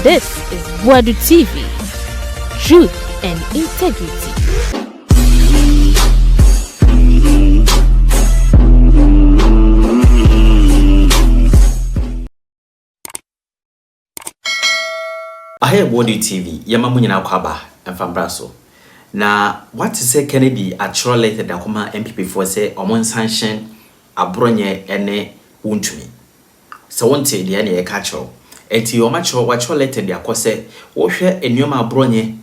This is Wadu TV. Truth and integrity. I have Wadu TV. Yamamunyina kwaba mfambraso. Na what to say Kennedy actual letter da kuma MPP for say omon sanction abronye ene wuntumi. So wonte de ene e ka cho. Eti o ma cho wa cho letter de akose wo hwe enuoma abronye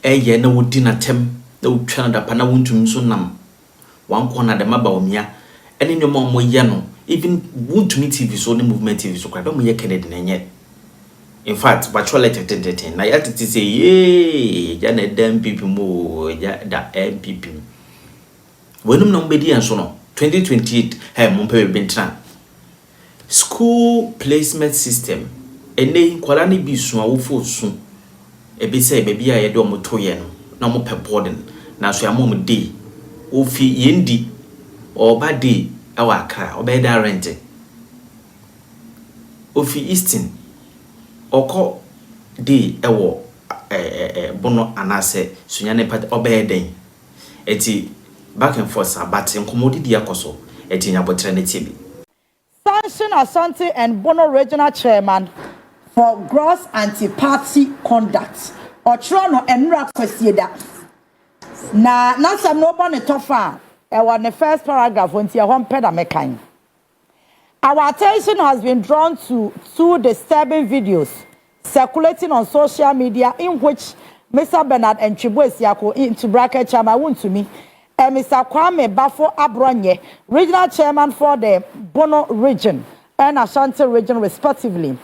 eye na wodi na tem na wotwa na da pa na wuntumi so nam. Wan kona de maba omia ene enuoma mo ye no even wuntumi TV so ne movement TV so kwa do mo ye Kennedy na nye. In fact, what you let it na yet to say, yea, Janet MPP mo, da MPP. When nobody and so no 2028 have Mumpe Bentran. School placement system, and they quality be soon, full soon. A be say, baby, I do motoyen, no more per pardon. Now, so a moment day, o fee yendi, or bad day, our car, or bed rented. O fee Easton. Oko di ewo bono anase sunyane pat obeden eti back and forth but nkomodi di akoso eti nyabotre ne tibi Sanction Asante and Bono regional chairman for gross anti-party conduct Otrono enra kwesieda na nasam no bone tofa e wa the first paragraph onti e hom peda mekan. Our attention has been drawn to two disturbing videos circulating on social media in which Mr. Bernard and Chibuesiako into bracket chairman Wuntumi and Mr. Kwame Bafo Abronye, regional chairman for the Bono region and Ashanti region respectively,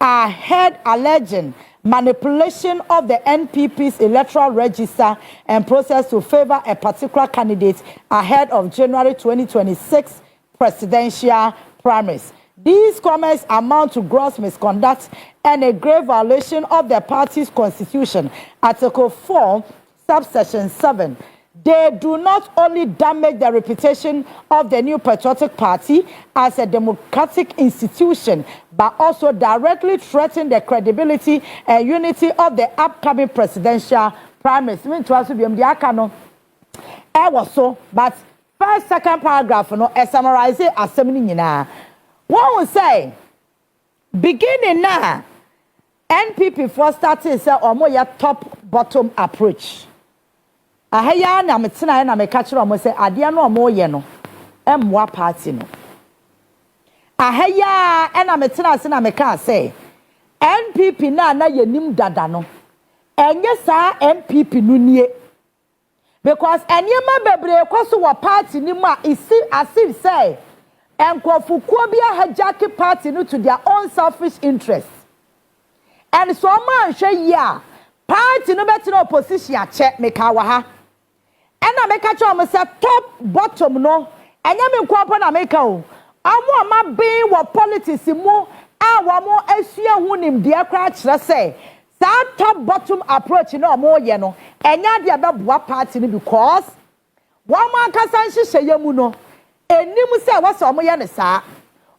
are heard alleging manipulation of the NPP's electoral register and process to favor a particular candidate ahead of January 2026 presidential primaries. These comments amount to gross misconduct and a grave violation of the party's constitution, Article 4, subsection 7. They do not only damage the reputation of the New Patriotic Party as a democratic institution, but also directly threaten the credibility and unity of the upcoming presidential primaries. But first, second paragraph, summarize it as something. One will say, beginning now, NPP for starting say omo top bottom approach. Ahaya na metina na me catch omo say ade no omo ye no emwa party no. Ahaya na metina se na me ka say NPP na yenim dada no. Enye sa NPP no nie. Because enyema bebre kwaso wo party ni mu a isi asif say enkofukuo bia hijack party no to their own selfish interests. And so man hwe ya party no better opposition a check make awa ha. And I make a cho say top bottom no. Enya me nko na make o. Amo ma be wo politics mu a wo mo asua hunim de akra kire say that top bottom approach no mo ye no. Enya de abeboa party no because one man kasa nhihye mu no. Enim say wase omo ye ne saa.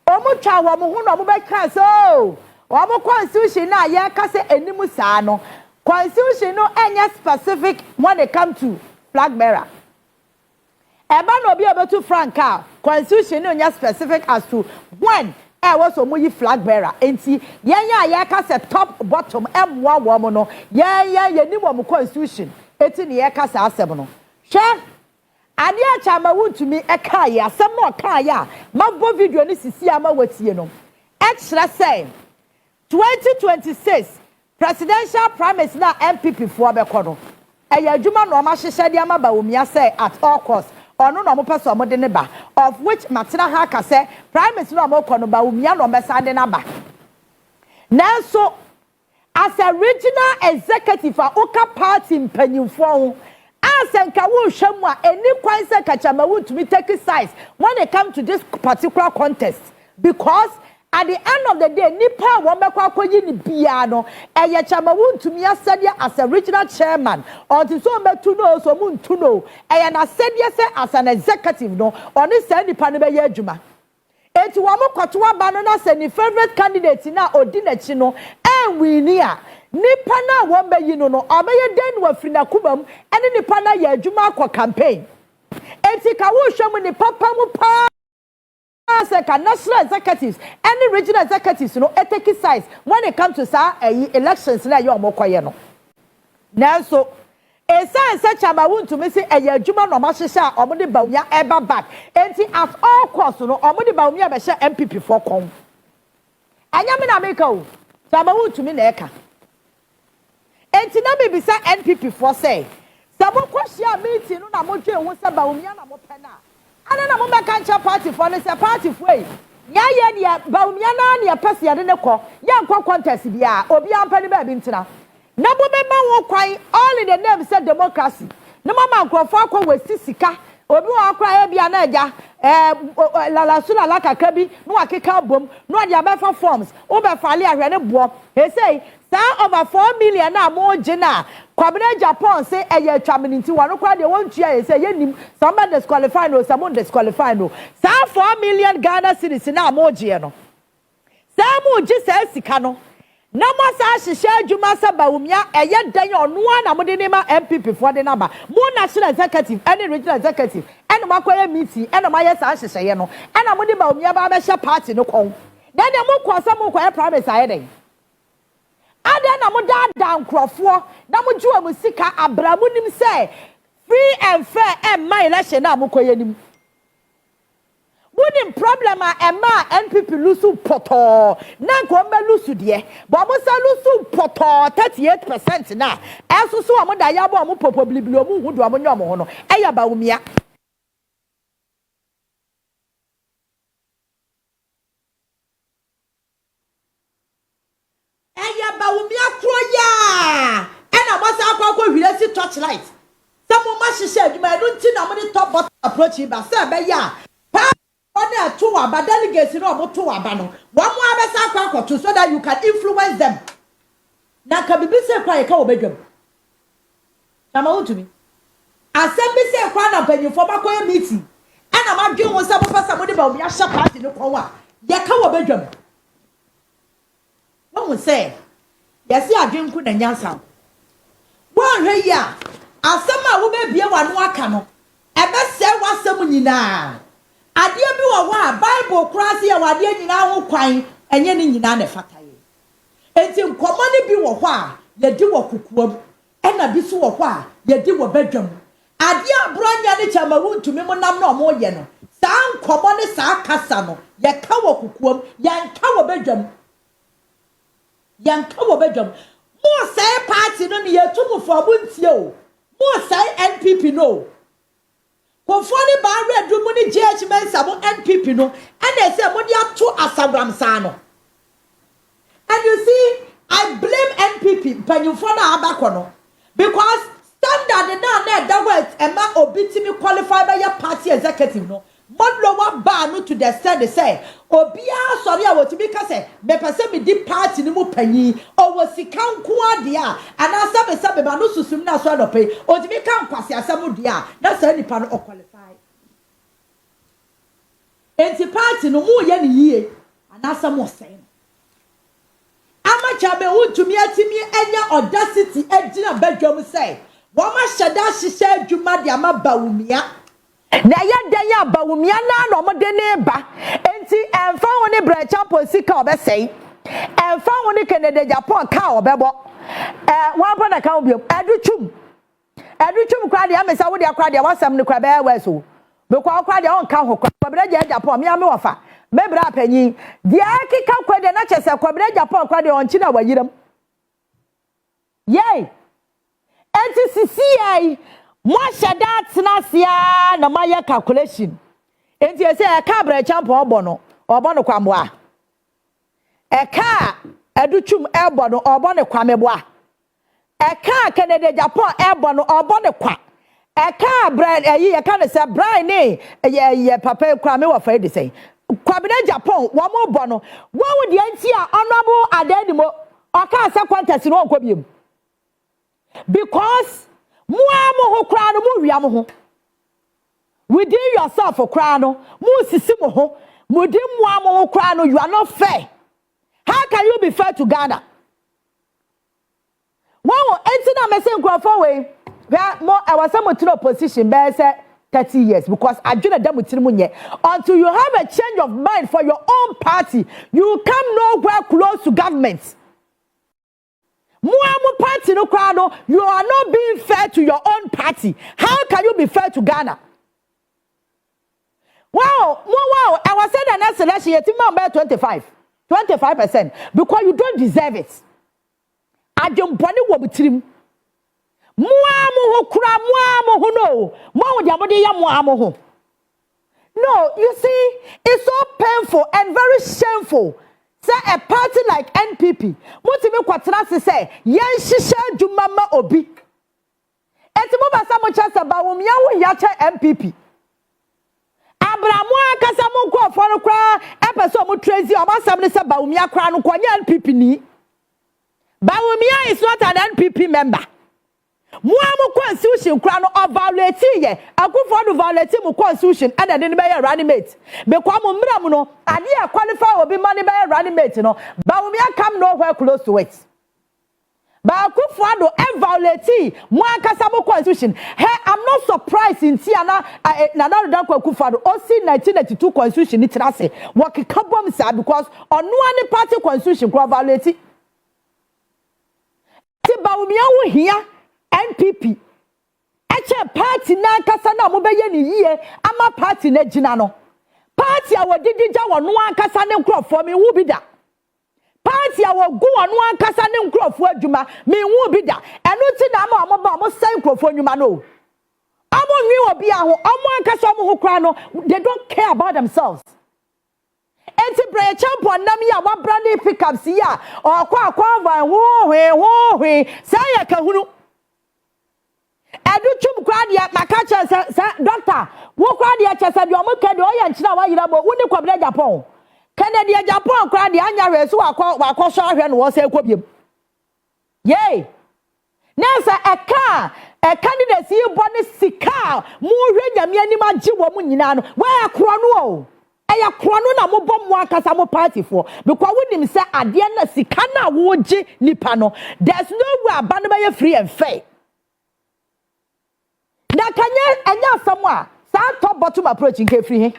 Omo twa wo mo hu no mo be ka so. Omo constitution na ye ka say enim saa no. Constitution no enya specific when it come to flag bearer. Eba no be able to franka. Constitution no enya specific as to when was omo yi flag bearer. Enti ye ka say top bottom emwa wo mo no. Ye nim wo mo constitution. Eti ne ye ka say asem no. Hwe ade achama Wuntumi eka ya asem no ka ya mabo video ni sisi ama watie no extra say 2026 presidential primaries na MPP fo abekọ no eya adwuma no ma hyehye de ama ba omia say at all cost ono no mo pese omo de ne ba of which matena ha ka say primaries no mo kọ no ba omia no mesa de na ba now so as a regional executive for Oka party mpanyimfo Asenka wo hwemu a eni kwan se kachama Wuntumi take sides when it comes to this particular contest because at the end of the day nipa wo mekwa akoyi ni bia no eye chama Wuntumi asadia as a regional chairman until so metu no so muntu no eye na asadia se as an executive no oni se nipa no be ye adwuma enti wo mo kwoto aba no na se ni favorite candidate na odi na chi no wini a nipa na wo be yi no no obeye den wa firi na kubam ene nipa na ya adwuma akọ campaign enti ka wo hwam ni papa mu pa ka national executives any regional executives no eteki size when it comes to elections na yo omokoye no nanso esan se chama wuntu me se eye adwuma no mahyehyɛ a omode bawumia eba back enti at all costs no omode bawumia be hye MPP for kon anya me na make o chama wuntu me na eka enti na me bisa NPP for say sabo kwhia meeting no na modwe hu se bawumia na mo pena ana na mo meka ncha party for ne se party for yi ya ye dia bawumia na ne pese ya de ne kɔ ya nkɔ contest bia obi ampani ba bi ntina na bo be ma wo kwan all in the name say democracy na mama nkrofo akɔ wasi sika obi wa akɔ ya bia na agya la sula la kakabi no akeka bom no ade abefa forms wo be fale ahwe ne bo he say over 4 million na mo gina kwabena Japan say eye twamini nti wano kwa de won tua ye say yenim some disqualify no some disqualify no 4 million Ghana cedis na mo gie no sa mo gi sa sika no na mo sa hihye adwuma sa bawumia eye dan ono na mo de nema MPP for de number mo national executive any regional executive ene makoya meeting ene maye sa hihye ye no ene mo de bawumia ba be hye party no kon then de mo kwasa mo kwaya private aye den ada na mo da nkrofo na mo juwa mo sika abramu nim say free and fair my election na mo koye nim wouldn't problem ma NPP lusu poto na ko mba lusu de bo mo sa lusu poto 38% na esusu o mo da ya bo mo popo blibli o mo hudu o mo nyom ho no eya bawumia bawumia kroya ena masa akwa hwire si torchlight samo ma hihye adwuma edu nti na mo de top bot approach ba se be ya pa one atu aba delegates no mo to aba no wo mo abesa akwa to so that you can influence them na ka bibi se kwa ye ka obedwam na ma wutumi asem bi se kwa na panyifo makoye meeting ena ma dwe wo se mo pasa mo de bawumia hye party no kon wa ye ka obedwam wo say yesi adwenku na nyansa won hwe ya asema wo be bie wanu aka no ebe se wasem nyina ade bi wo ho a bible cross ya wade nyina ho kwan enye ni nyina na fataye enti nkomo ne bi wo ho a ye di wo kukuam ena bi so wo ho a ye di wo badwam ade abronya ne chama wuntumi mo nam na omo ye no saa nkomo ne saa kasa no ye ka wo kukuam ye nka wo badwam yanka wo bedwam mo say party no ne yetumu fo abuntie o mo say NPP no konfoni ba redu mu ni GH mensa mo NPP no and they say mo dia to asabram sa no and you see I blame NPP panyufo na abakọ no because standard na dawo ema obitimi qualify by your party executive no modlo wa ba no to the stand they say obia sorry a wotimi ka say me pese me di party ni mu panyi o wosika nko ade a ana sabe ba no susum na so adope otimi ka nkwase asam de a na say nipa no qualify enti party no mu ye ni yie ana asam o say amacha be wontumi atimi enya audacity agina badwam say wo ma hyeda hyehyɛ adwuma de ama bawumia na ya dan ya bawumia na no mo de ne ba enti emfa wo ne brachampo sika obesei emfa wo ne Canada Japan ka obebo wan pa na ka obi adutwum kwa de amesa wo de akwa de wasam ne kwa be weso be kwa de on ka ho kwa bra Japan me ame wofa me bra panyi de akika kwa de na chese kwa bra Japan kwa de on chi na wayiram yey enti CCI mo shada tnasia na maye calculation enti ese e ka bra champo obo no kwamboa e ka adutwum ebo no obo ne kwameboa e ka Canada Japan ebo no obo ne kwa e ka bra ye ka ne se bra ni ye papa kwame wo fa de sei kwabena Japan wo mo bo no wo wo de anti a honorable adanimo o ka se contest no onko biem because muamu ho kra no mu wiam ho within yourself kra no mu sisi mo ho mudi muamu ho kra no you are not fair. How can you be fair to Ghana? me say nkrofo we more I was some to opposition be say 30 years because I do not until you have a change of mind for your own party, you come nowhere close to government. Party no crowd, you are not being fair to your own party. How can you be fair to Ghana? Wow, I was saying that election year 25% because you don't deserve it. I don't body what between no you see it's so painful and very shameful say a party like NPP mutimi kwatena say yen hihye dwumama obi enti mo basa mo chasa ba wo mia wo ya che NPP abramu akasa mo nkofo no kra epeso mo trazy o masam ne se ba wo mia kra no konye NPP ni ba wo mia is not an NPP member. Muamu constitution crown of violate ye. Akufo do violate mu constitution and then be running mate. Because mu mra no ade a qualify obi money be running mate no. Ba we come nowhere close to it. Ba Akufo do violate mu akasa mu constitution. Hey, I'm not surprised in Tiana na Akufo do o see 1982 constitution ni trase. Work kabom sa because on one party constitution crown violate. Ti ba we wo hia NPP eche party na ankasa na mo beye ni yie ama party na gina no party a wodidija wono ankasa ne nkrofo me wu bi da party a wogu wono ankasa ne nkrofo adwuma me wu bi da eno ti na ma mo ba mo sai nkrofo adwuma no amo nwi obi a ho amo ankasa mo ho kra no they don't care about themselves. Enti bre champion nam ya wa brand pickups ya okwa van ho say ya kahunu Edu chum kwadia makacha sa doctor wo kwadia chesa de omuke de oya nchina wa yira bo woni kwabra Japan Canada Japan kwadia anya resu wakọ so ahwe no wo se kwobiem yey nesa a candidate yi boni sika mu hwe nyame anim agi wo mu nyina no wa akro no o eya kro no na mo bom mo akasa mo party for because wonim se ade na sika na wo gi nipa no there's no way abano be free and fair. Na kanye anya samwa sa top bottom approach nke free he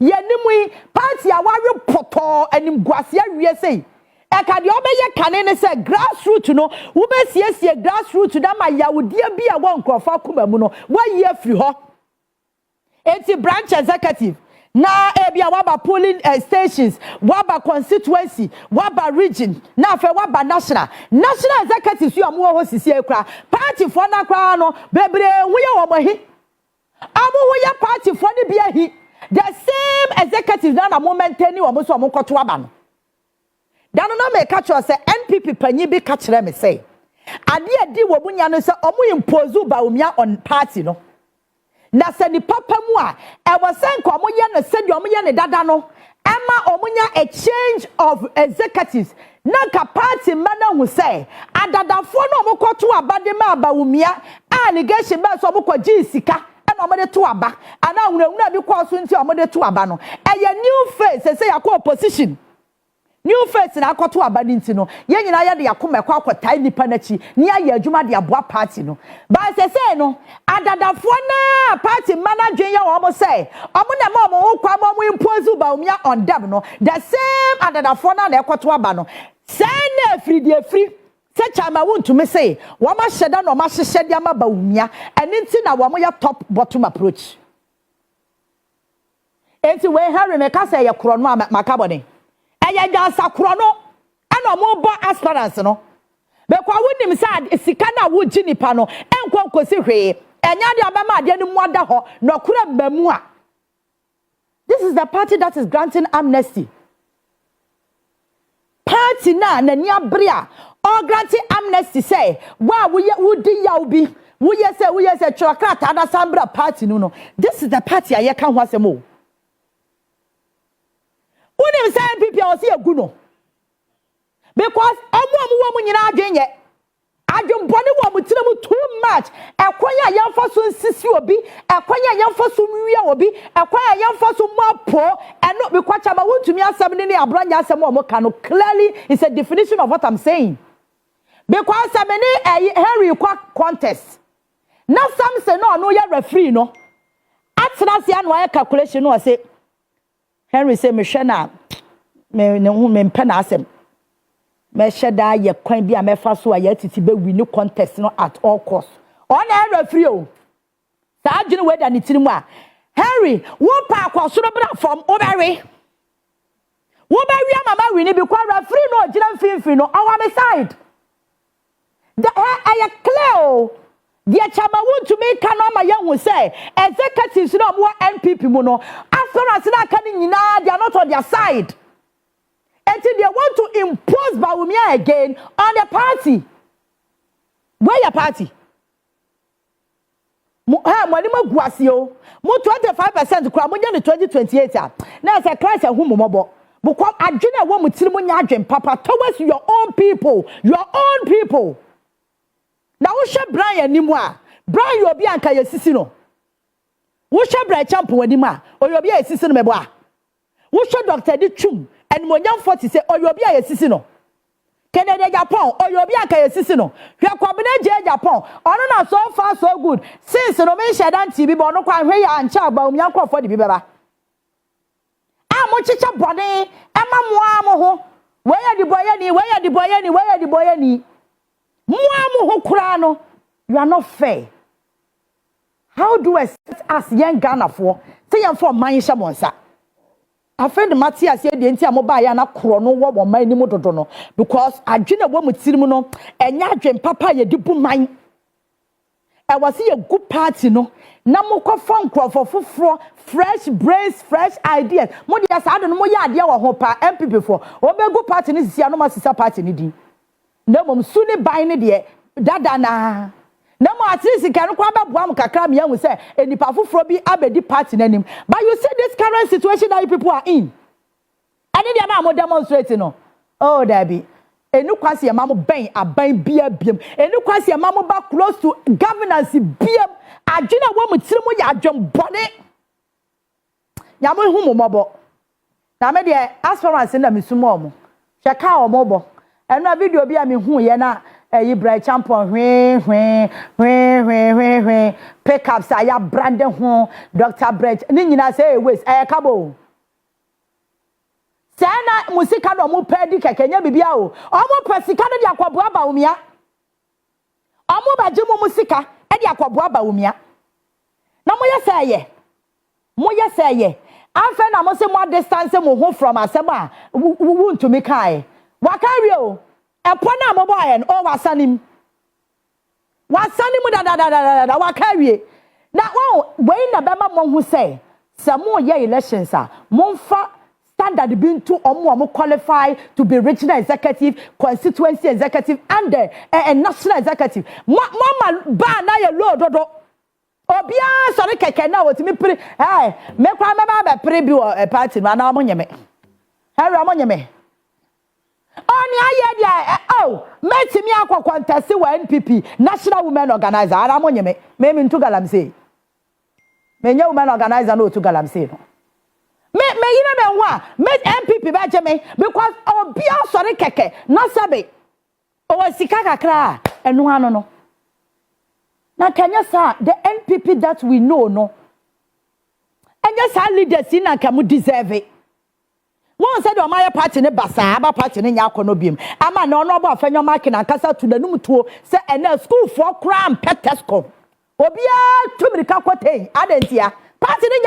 yenimu party a ware poto anim guase awie sei e ka de obeye kane ne se grassroots no wo be siesie grassroots da ma yawodie bi a won krofa kuma mu no wa ye free ho enti branch executive na ebia waba polling stations waba constituency waba region na fe waba national executives you amu ho sisi ekra party for na kra no bebre huye wo mahi amu huye party for ni bia hi the same executives na moment ni wo so mo koto aba no dan no me catch us say NPP panyi bi catch me say ade adi wo munya no say omo impose ba omia on party no na se ni papa mu a e wo sen ko mo ye no se di omo ye ne dada no ema omunya a change of executives na ka party mana hu say adadafo no mo koto abade ma abawumia allegation ba so mo ko gi sika na omo de to aba ana hunahuna bi ko so nti omo de to aba no eye new face say yakọ opposition new face na akoto abani nti no ye nyina ye de yakoma kwa akotai nipa na chi ni aye adwuma de aboa party no ba se no adadafo na party manager ye wo mo say omo na mo ho kwa mo impose ba umia on them no the same adadafo na ekoto aba no say na free se chama won't me say wo ma hyeda no ma hyehye de ama ba umia eni nti na wo mo ya top bottom approach enti we Harry me ka say ye kro no makabone eya gasa krono ana mo bo aspirants no be kwa wonim sa sika na wo gi nipa no enkonkosi hwe enya de abama ade ni mu ada ho no kura mamu a this is the party that is granting amnesty party na ni abria or granting amnesty say wa wo di ya obi wo ye say chokrata da sambra party no this is the party aye kan ho asemo unim say NPP o si egu no because omo nyina adwenye adwembone wo mutire mu too much ekwanya yemfa so nsisi obi ekwanya yemfa so nwie obi ekwanya yemfa so mapo eno be kwacha ba wontumi asem ne abranya asem o mo ka no clearly is a definition of what I'm saying because I mean Henry contest. Now some say no ya referee no. Atena se an why calculation no say Henry say me hwe na me mpe na asem. Me hwe da ye kwan bi a me fa so a ye titi be win contest no at all costs. On na referee o. Sa adwene we da ne tiri mu a Henry wo pa akwaso bra from obere. Wo ba wi amama win because referee no gina mfimfini no on my side. The I clear. The chama want to make canoma young say executives no more NPP mu no as far as that can they are not on their side until they want to impose Bawumia again on the party. Where your party? Money mo guasio mo 25% kura mo nya 2028 na say Christ hu mo mobo because adwene wo mo tiri mo nya adwen papa towards your own people. Na wo hwe Brian nimu a Brian yo bi anka yesisi no wo hwe Brian champo wanimu a oyo bi yesisi no mebo a wo hwe Dr. Ditchum enmonyam 40 say oyo bi yesisi no Kennedy Japan oyo bi anka yesisi no hwe Kwabena je Japan ono na so far so good since no me shedan TV bo no kwa hwe ya ancha agba umya krofo de bi beba a mo chicha bode ema mo amoho we ya di boye ni Muamu hukurano, you are not fair. How do I set us young Ghana for? Say I'm for my shamonsa. I friend Matthias said the entire mobile and a chrono what my name dono because I didn't want with Simono and Yadren Papa ye dipu mine. I was here a good party no. Namuko phone call for fresh brains, fresh ideas. Modias I don't know ya idea or hopa MP before. Obe good party is Yanoma sister party needing. No mum suni buying de dada na no more at least can kwa ba boam kakra me yan say enipa foforo bi abedi party nanim but you see this current situation that you people are in and they am demonstrating no oh dabi enu kwase am ben aban bia biem enu kwase am ba close to governance biem adwena wo mu tiri mu ya adwom bone nyamo hu mu mobo na me de aspirants na misumo mo hwe ka o mobo eno video bi a me hu ye na Brian Champon pick up say ya Brandon ho Dr. Brett ni nyina say waste kabo sana musika no mo pedi kekenya bibia o omo pesika no de akoboa ba umia omo baje mo musika e de akoboa ba umia na mo yeseye anfa na mo se mo distance mo ho from asema wuntu me kai wakari o epona mo boy o wasanim da wakari na wo we na bema mo hu say mo ye elections a mo fa standard bi nto omo qualify to be regional executive, constituency executive and national executive mama ba na ye low dodo obia sori keke na wotimi pre me kwa me pre bi o party na mo nyeme nyeme Oni aye dia meti mi akwa contest wa NPP National Women Organizer ara mo nyeme me ntu galamse me nya women organizer no to galamse no me yine me nwa me NPP ba je me because obia sori keke na sabe o sika kakra enu ano no na Kenya sa the NPP that we know no enya sa leaders na kamu deserve it. One said o my party ne basa aba party ne nya akono biem ama na ono ba fanyo mark na kasa to nanum tuo se ena school for cram petesco obia tumrika kwatei adentia party ne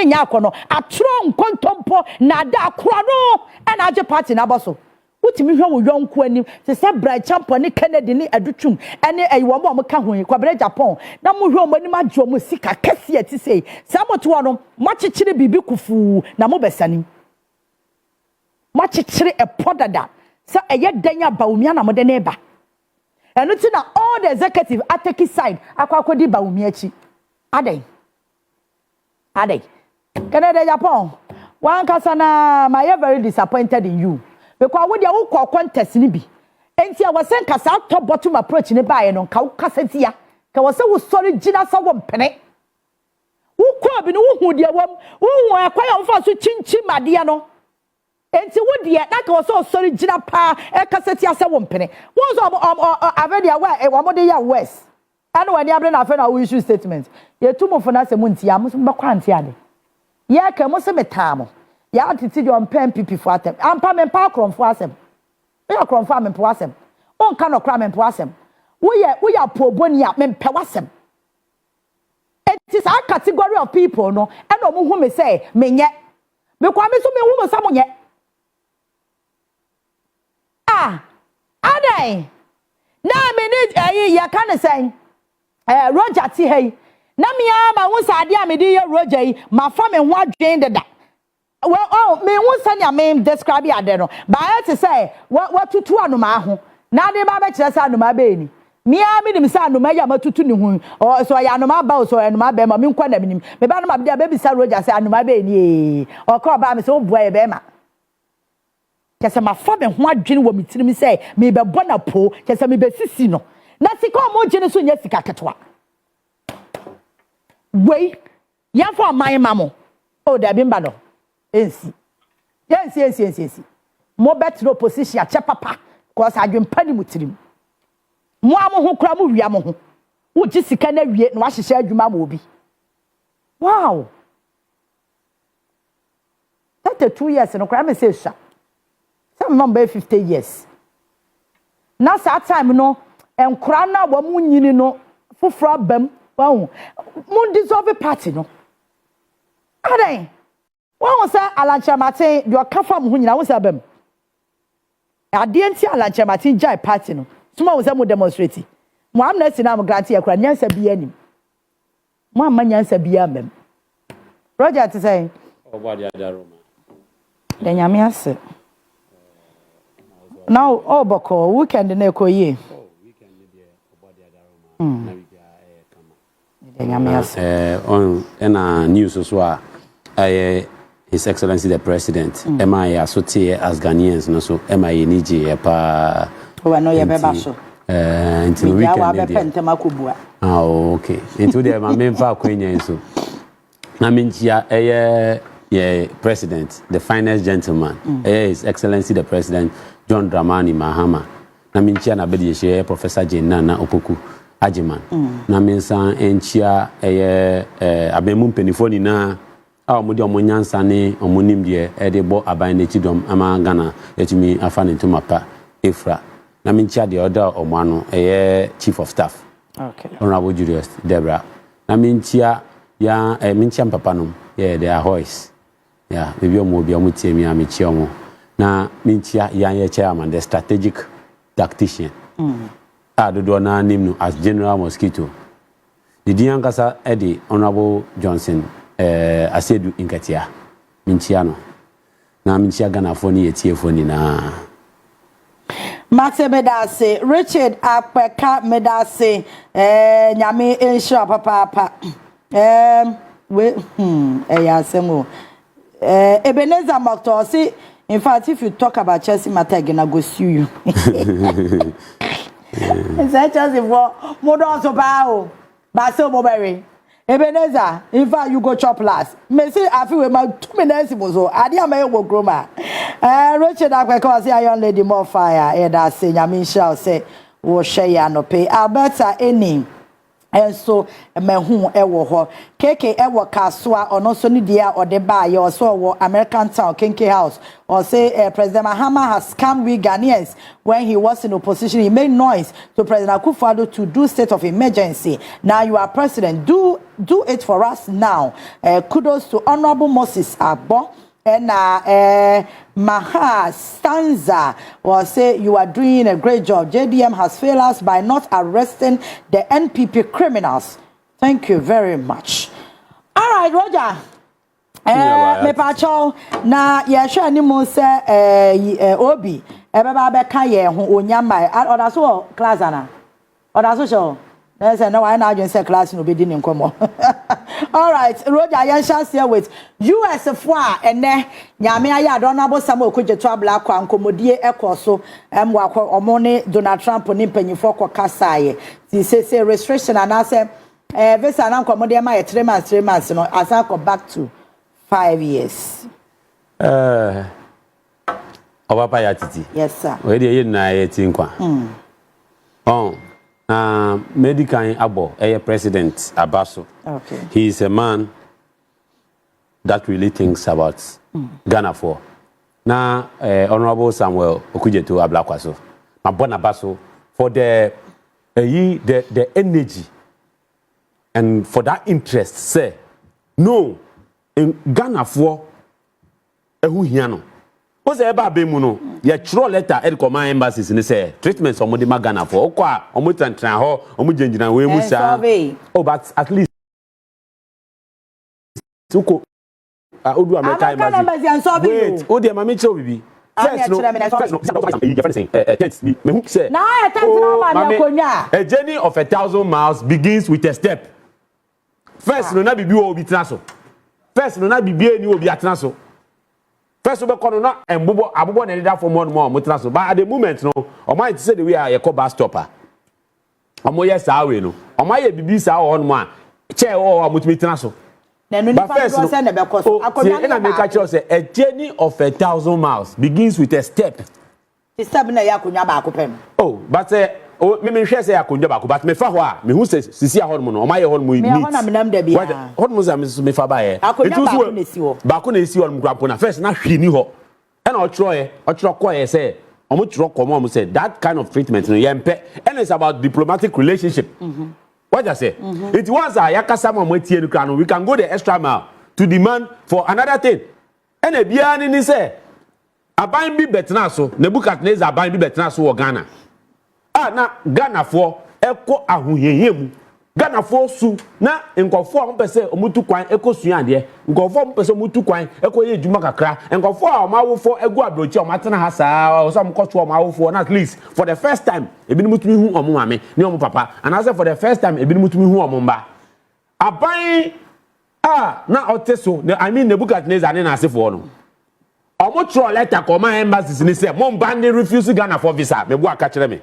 nya akono atro nkontompo na da akoro no ena age party na boso utimi hwe wo yonko anim se Brian Champon ne Kennedy ne Adutwum ene ayiwo mo ka ho Kwabena Japan na mo hwe mo anim age mo sika kase ati sei samoto no mo chichire bibi kufu na mo besanim mo chichire epodada se eye danya Bawumia na mo de na eba eno ti na all the executive ateki side akwakodi Bawumia chi adai Kennedy Japan one kasana my very disappointed in you because we dey wo contest ni bi enti a wose nkasa top bottom approach ni bae no ka wo kasatia ka wose wo sorry gina sa wo mpene wo ko bi no wo hu de wam wo hu akwa ya wo fa so chinchi made no enti wo de na ka so sori gina pa e kaseti ase wo mpene wo so avedia wa e wo mo de ya west ana wani abre na afa na wo issue statement ye tumofo na se munti ya mo so mbakwa anti ade ye ka mo se metamo ya atiti de on pen pipi fo atem ampa me pa kromfo asem ya kromfo am mpo asem on ka no kra me mpo asem wo ya proboni a me mpe wasem. It is our category of people no and no who me say menye me kwa me so me hu mo samonye adai na me ni ya kan say Roger ti hey na me ama hu sa ade a me di Roger yi ma fa me ho adwen deda well me hu sa nya me describe ade no ba to say what tutu anoma ho na de ba be kire sa anoma be ni Mia me nim sa no ma ya matutu ni hu o so ya no ma ba so ya no ma be ma me nkwa na minim me ba no ma be baby sa Roger say no ma be ni o ko ba me so bua ye be ma kese ma fa me ho adwene wo mitirim say me be bona po kese me be sisi no na sika o mo gene so nya sika ketwa wei ya for man mamo o da bi mba no ensi ensi mo betro position a che papa cause adwen pani mutirim mo amoho kura mo wia mo ho wo gi sika na wie na wa hyehye adwuma mo obi wow 32 years no kura me say sha some number 50 years na sa time no enkura na wo mo nyini no foforo bam wow mo dissolve party no adan wo say Alanche Martin de okafa mo ho nyina wo say bam ade enti Alanche Martin jai party no Suma was a demonstrate. Mo amnesty na mo grant e kra nyansa bi anim. Mo amma nyansa bi amem. Roger to say. Obodi adaroma. The nyame ase. Now oboko weekend na ekoyi. Weekend dey obodi adaroma. Na we kama. The nyame ase. On na news so His Excellency the President. MI asote as Ghanaians no so MI niji pa we no ye beba so until we weekend dey pentemakobua okay into there my main fa kwenya so na minchia president the finest gentleman His Excellency the President John Dramani Mahama na minchia na bedi ye Professor Jenana Opoku Ajiman na minsan enchia abemu mpenifo ni na mudi omonyansa ne omonim de de bo aban na chidom ama Ghana etimi afa ne ntomapa Efra na minchia the other omano Chief of Staff Honorable Julius Debra na minchia ya minchia papa no the Ahoys maybe omo bi omo tie mi amichia omo na minchia ya chairman the strategic tactician dodo na name no as General Mosquito the diankasa the Honorable Johnson Asedu Inkatia minchia no na minchia Ghana foni etie foni na Maxe medase Richard Apeka medase nyame ensha papa we yasemo Ebenezer Moktosi in fact if you talk about Chelsea matter gonna go sue you it's Chelsea for modern so bao ba so mobere Ebenezer in fact you go chop last me say I feel we ma 2 minutes so ade am e wo groma Richard Apeka say young lady more fire that say nyame shall say wo share no pay Alberta any and so mehu ewo ho keke ewo kaswa ono so ni dia ode ba ye so wo American Town Kinky House or say President Mahama has scammed we Ghanaians when he was in opposition. He made noise to President Akufo-Addo to do state of emergency. Now you are president, do it for us now. Kudos to Honorable Moses Agbo and Maha Stanza will say you are doing a great job. JDM has failed us by not arresting the NPP criminals. Thank you very much. All right, Roger. Me pacho na ye hwe ani mo se obi beba be ka ye ho onyama oda so class ana oda so show na say na why na adwen say class no be di ni nkomo. All right, Roger yan chance here with US for ene nyame aya Honorable Samuel Okudzeto abla kwa nkomodie ekoso wakọ omone Donald Trump ni mpanyifo kwa kasaye ti say restriction and say visa na nkomodie ma ye 3 months no asa go back to 5 years. Obapa ya titi. Yes sir. We dey na ye tinkwa. Medical abo president Abaso. Okay. He is a man that really thinks about Ghana for. Now, Honorable Samuel Okujeto Ablakwaso, my born Abaso, for the energy and for that interest, say, no, in Ghana for Ehuhiano. What's the eba bemuno? Ya throw letter at command embassies in say treatments on Modi Ghana for Okwa, Omutan Traho, Omujanjina, Wemusa. Oh, but at least. Odu America embassy wait o de ma me chew bibi first no me who say na I a journey of 1,000 miles begins with a step. First no na bibi o bi tena so first no na bibi eni obi atena so first we ko no na embobo abobo na leader for more mo tena so but at the moment no o might say the way I call bus stopper o mo yes awe no o ma ye bibi sa o no mo a chair o mutumi tena so. But first, a journey of 1,000 miles begins with a step. Oh, but me share say akunja bako, but me fa ho a me hu say sisi a hormo no o ma ye hormo meet. Hormo za me fa ba ye. Bako na esi hormo kwapo na first na hwe ni ho. E na o tro ko ye say omo tro komo omo say that kind of treatment no ye mpe. And it's about diplomatic relationship. What I say? It was a yakasama mwetienu we can go the extra mile to demand for another thing. And a biani ni say aban bi betna so Nebuchadnezzar aban bi betna so Ghana. Na Ghana for eko ahuhehemu. Ghana for su na nkofo a mpese omutu kwan eko sua ade. Nkofo mpese omutu kwan eko ye djuma kakra. Nkofo a omawofo egu abrochi omatena ha saa o so mkoto omawofo na at least for the first time ebini mutumi hu omo mame ni omo papa and I say for the first time ebini mutumi hu omo mba. Aban na oteso I mean Nebuchadnezzar na asefo no. Omo tro letter come embassies ni say mo mba ni refuse Ghana for visa me bo aka kire me.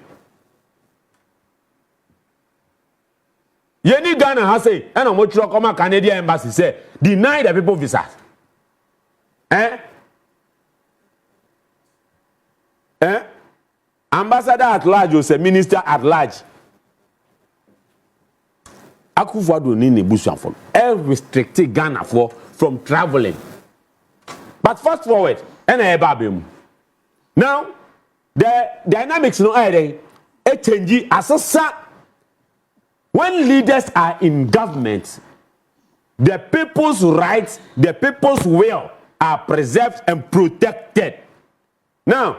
Yeni Ghana has say, and I'm watching come Canadian embassy say, deny the people visa. Ambassador at large or say minister at large. Akufo-Addo ni busuan for. Restricted Ghana from traveling. But fast forward, now the dynamics no are change asasa. When leaders are in government, the people's rights, the people's will are preserved and protected. Now,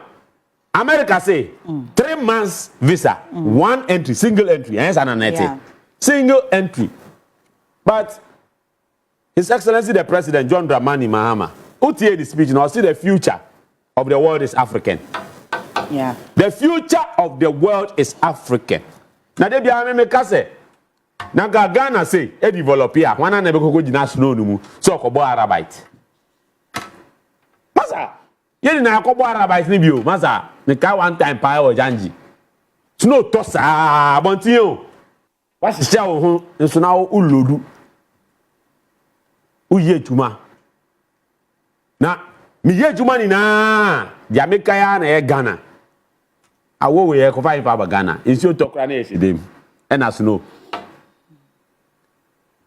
America say 3 months visa, one entry, single entry. Single entry. But His Excellency the President John Dramani Mahama, who hear the speech now, see the future of the world is African. Yeah. The future of the world is African. Now they be America say. Na Ghana say e develop here wana na be koko gina snow no mu so okobo Arabite masa ye na akobo Arabite ni bio masa me ka one time pa o janji snow to sa abontin o wa hihye wo ho nso na wo ulodu uye juma na mi ye juma ni na Jamaica ya na ye Ghana awo we ye ko fa ifa ba Ghana nsi to kra na ye sedem e na snow.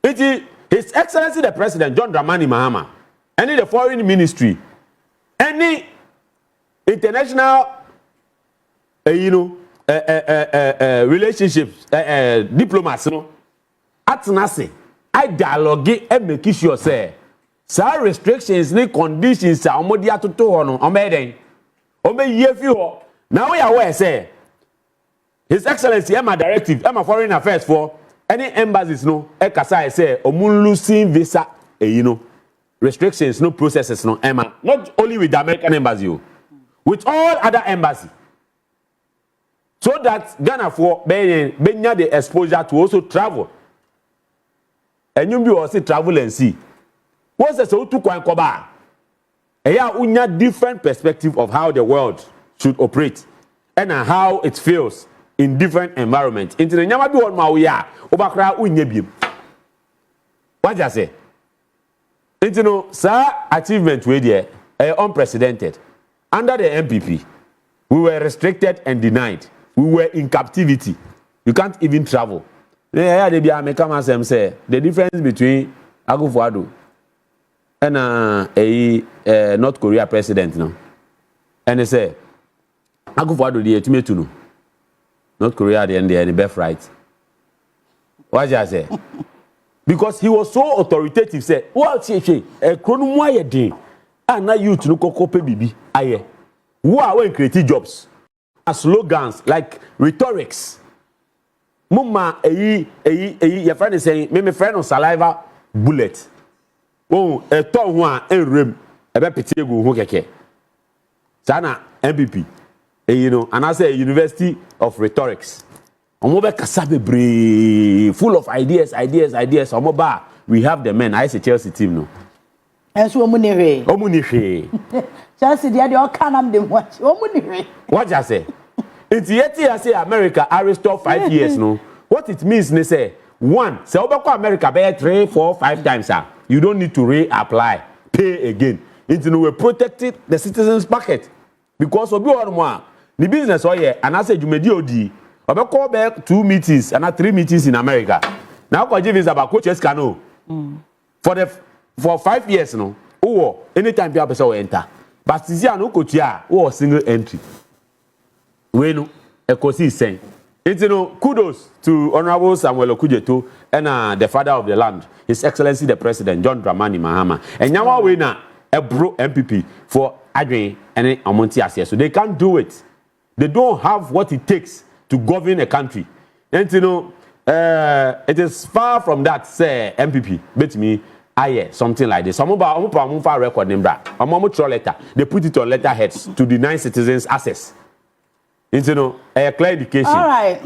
His Excellency the President John Dramani Mahama, any the foreign ministry, any international, relationships, diplomats, atnase, I dialogue and make sure say, some restrictions, ni conditions, omodia to ono, omeden, yefi now we are aware say, His Excellency Emma Directive, Emma Foreign Affairs for. Any embassies no ekasa say omun losing visa restrictions no processes no Emma not only with the American embassy with all other embassy so that Ghana for benya the exposure to also travel and you be also travel and see what's the so to kwan koba eya unya different perspective of how the world should operate and how it feels in different environments. Into the nyama bi won ma wo ya obakra unya biem. What you say? Into no sir achievement we there unprecedented. under the MPP, we were restricted and denied. We were in captivity. You can't even travel. The difference between Akufo-Addo and a North Korea president now. And they say, Akufo-Addo the ultimate no. North Korea the end the birthright. What did I say? Because he was so authoritative. Say, what say? A chronomoye day. And now you to look at baby. Aye. Who are when creating jobs? Slogans like rhetorics. Mama, your friend is saying, me friend on saliva bullet. Oh, a tall one and rim. A bit pity go who keke. Sana MPP. You know, and I say University of Rhetorics. Omobe kasabe bre, full of ideas. Omoba, we have the men. I say Chelsea team no. And so Omunire. Chelsea, they are all canam them watch. Omunire. What you say? It's yet I say America Aristotle 5 years no. What it means they say one, say obako America be 3, 4, 5 times you don't need to reapply, pay again. It's no we protected the citizens pocket because obi one more the business and I say you made odi obako be 2 meetings and 3 meetings in America. Now ko give is about coaches cano. For 5 years no. Oh, anytime people say enter. But this year no coach here, oh single entry. When Ekosi is saying, it's kudos to Honorable Samuel Okujeto and the father of the land, His Excellency the President John Dramani Mahama. And now we na a bro MPP for Adrian and Amonti Asia. So they can't do it. They don't have what it takes to govern a country. And it is far from that, say MPP. Bet me, something like this. Some record number. Letter. They put it on letterheads to deny citizens access. A clear education. All right.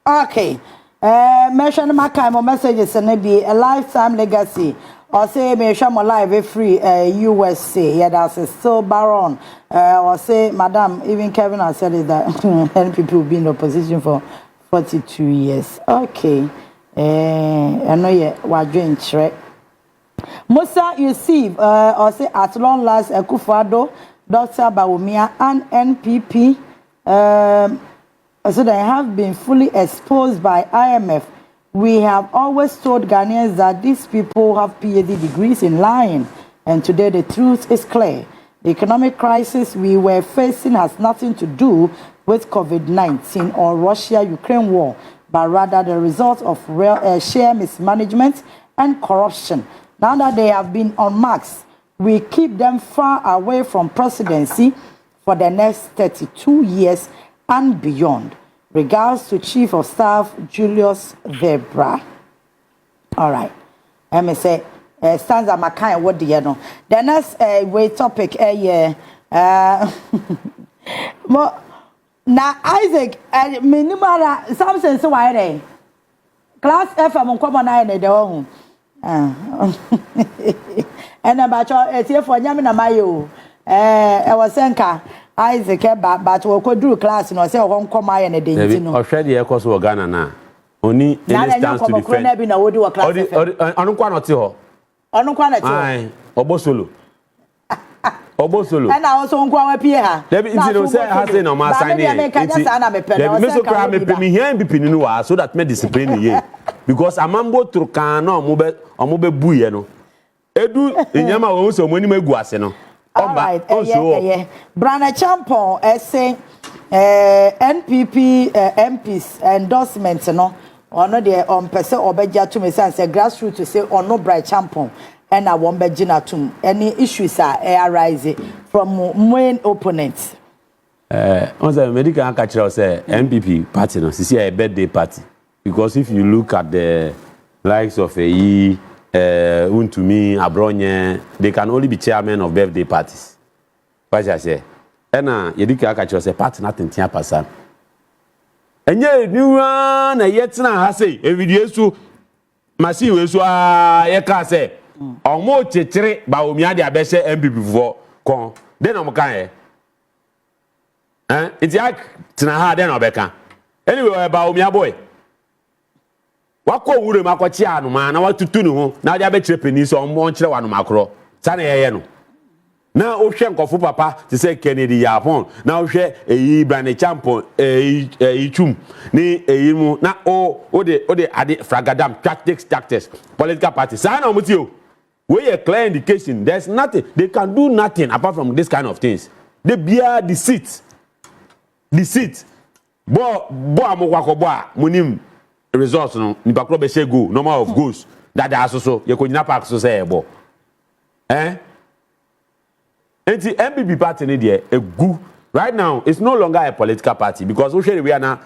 Okay. Mention my kind of messages and maybe a lifetime legacy. Or say me show my live free USA. Yeah, that's still Baron. Or say, Madam, even Kevin has said it that many people will be in opposition for 42 years. Okay. I know you were doing right. Musa Yusuf, or say at long last Akufo-Addo, Dr. Bawumia and NPP. So they have been fully exposed by IMF. We have always told Ghanaians that these people have PhD degrees in lying, and today the truth is clear. The economic crisis we were facing has nothing to do with COVID-19 or Russia-Ukraine war, but rather the result of sheer mismanagement and corruption. Now that they have been unmasked, we keep them far away from presidency for the next 32 years and beyond. Regards to Chief of Staff Julius Verbra. All right. Let me say, stanza Makai, what do you know? The next topic, now Isaac, minimal, something so wide. Class F, I'm on common eye in the home. And about your here for Yamina Mayo. I was saying, Isaac, but we could do class and I say, I won't come by and a day. Already, of course, we're Ghana now. Only stands to defend. I don't want to I don't want to Obosolo. And I also want to appear. Let me say, I say, no, my sign here. So that may discipline here. Because a mambo to Kano, Mobe Buyeno. Edu, in Yama, also when you make Guaseno. All right, Brana Champon, saying NPP MPs endorsements, no, or no, they on person or beja to me, say grassroots to say or no bright champon, and I won't be to any issues are arising from main opponents. On the medical culture, say MPP party, no, see a birthday party, because if you look at the likes of a Untumi, Abronye, they can only be chairmen of birthday parties. What I say? And Yedika Akacho say party nothing tia person. And yet new one yet na say every day so masi we so yeka say omo chetere Bawumia de abese MPP for kon then am kan it's like tina ha then obeka anyway Bawumia boy wako wure makwachi anu ma na watutu ne ho na dia be kire pani so omo nkire wanu makro sa na yeye no na o hwe nkofo papa te say Kennedy Yapon na o hwe eyi Brane Champon chum ni eyi mu na o de ade fragadam tactics political party sa na omuti o we a clear indication there's nothing they can do nothing apart from this kind of things they bear deceit bo amokwa bo a munim results no nipa kro be share go number of goals that asoso ye ko nyina park so say ebo Enti MPP party ni there egu right now it's no longer a political party because we share we are now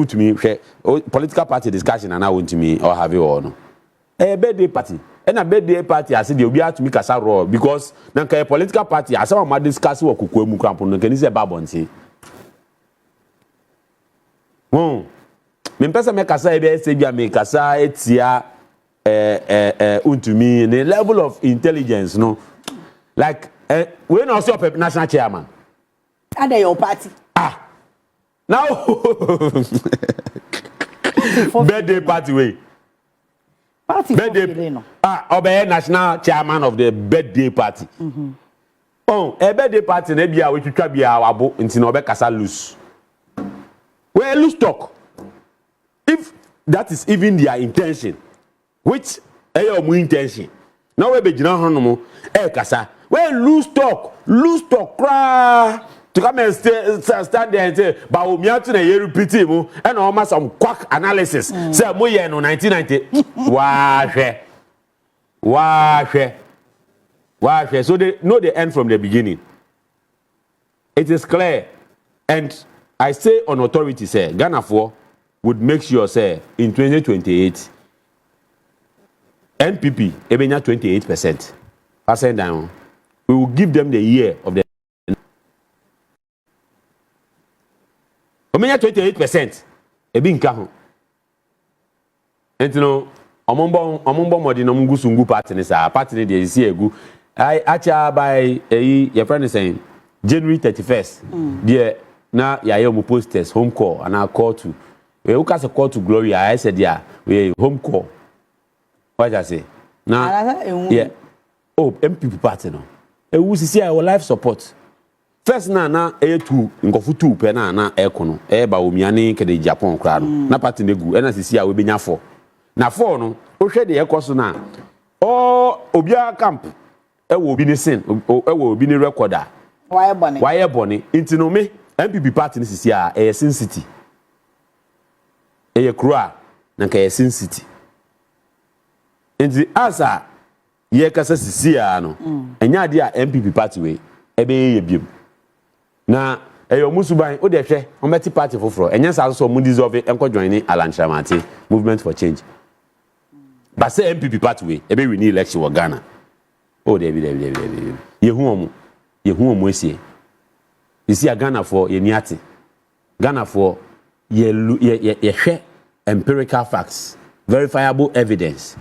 to me political party discussion and now want to me or have you or no a birthday party and a birthday party I said they will be out to me kasa raw because na a political party as some ma discuss wo kokwe mu krampo no can say babonti me pesa me kasa e be say bia me kasa etia untumi the level of intelligence no like we no see up national chairman and your party now birthday party way party birthday obey national chairman of the birthday party a birthday party na bia we twitwa bia wabo nti na obe kasa loose we lose talk if that is even their intention which your intention now we be gina hono kasa we lose talk cry to come and stand there and say ba o miatu na ye repeat mu and almost some quack analysis say mo ye no 1990 wa hwe so they know the end from the beginning. It is clear and I say on authority say Ghana for would make sure say in 2028 NPP ebenya 28%. Passing down. We will give them the year of the Omenya 28%. Ebi nka ho. Entino omombo modi no ngusungu party ni sa party ni dey see egu. I acha by your friend is saying January 31st. There na ya mu posters home call and I call to. We who call to glory I said yeah we home call. What I say? Now yeah. Oh, MPP party no. Ewu sisi our life support. First na two ngofu two pe na ekono. Ba omiane kede Japan kra no. Na party negu e na sisi we benya 4. Na 4 no, o hwe de ekoso na. Obia camp e wo obi ni sin, e wo obi ni recorder. Why boni? Inti no me MPP party ni sisi a Sin City. Ye kura na ka Sin City. Inti asa ye kasa sisi no enya ade a MPP party we ebe ye biem na eyo musuban o de hwe o meti party foforo enya sa so mu dissolve enko join ni Alan Shamati movement for change but say MPP party we ebe we ni election wa Ghana o de bi ye hu omo esie isi a Ghana for ye niate Ghana for ye hwe empirical facts verifiable evidence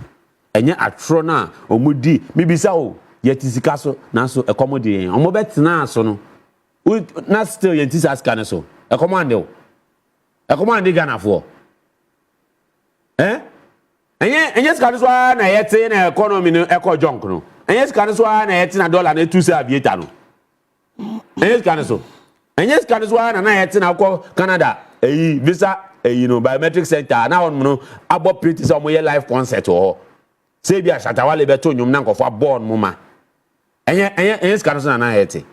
enye atro na omudi mibisa o yetisika so na so ekomodi omo betina so no na still yetisa scan so ekomande Ghana for enye scan so na yete na economy no eko junk no enye scan so na yete na dollar na etu se abieta no enye scan so na yete na ko Canada visa no biometric center na on no abo print so mo ye live concert o say bia Shatawale beto nyum na nkofo born muma enye scan so na hete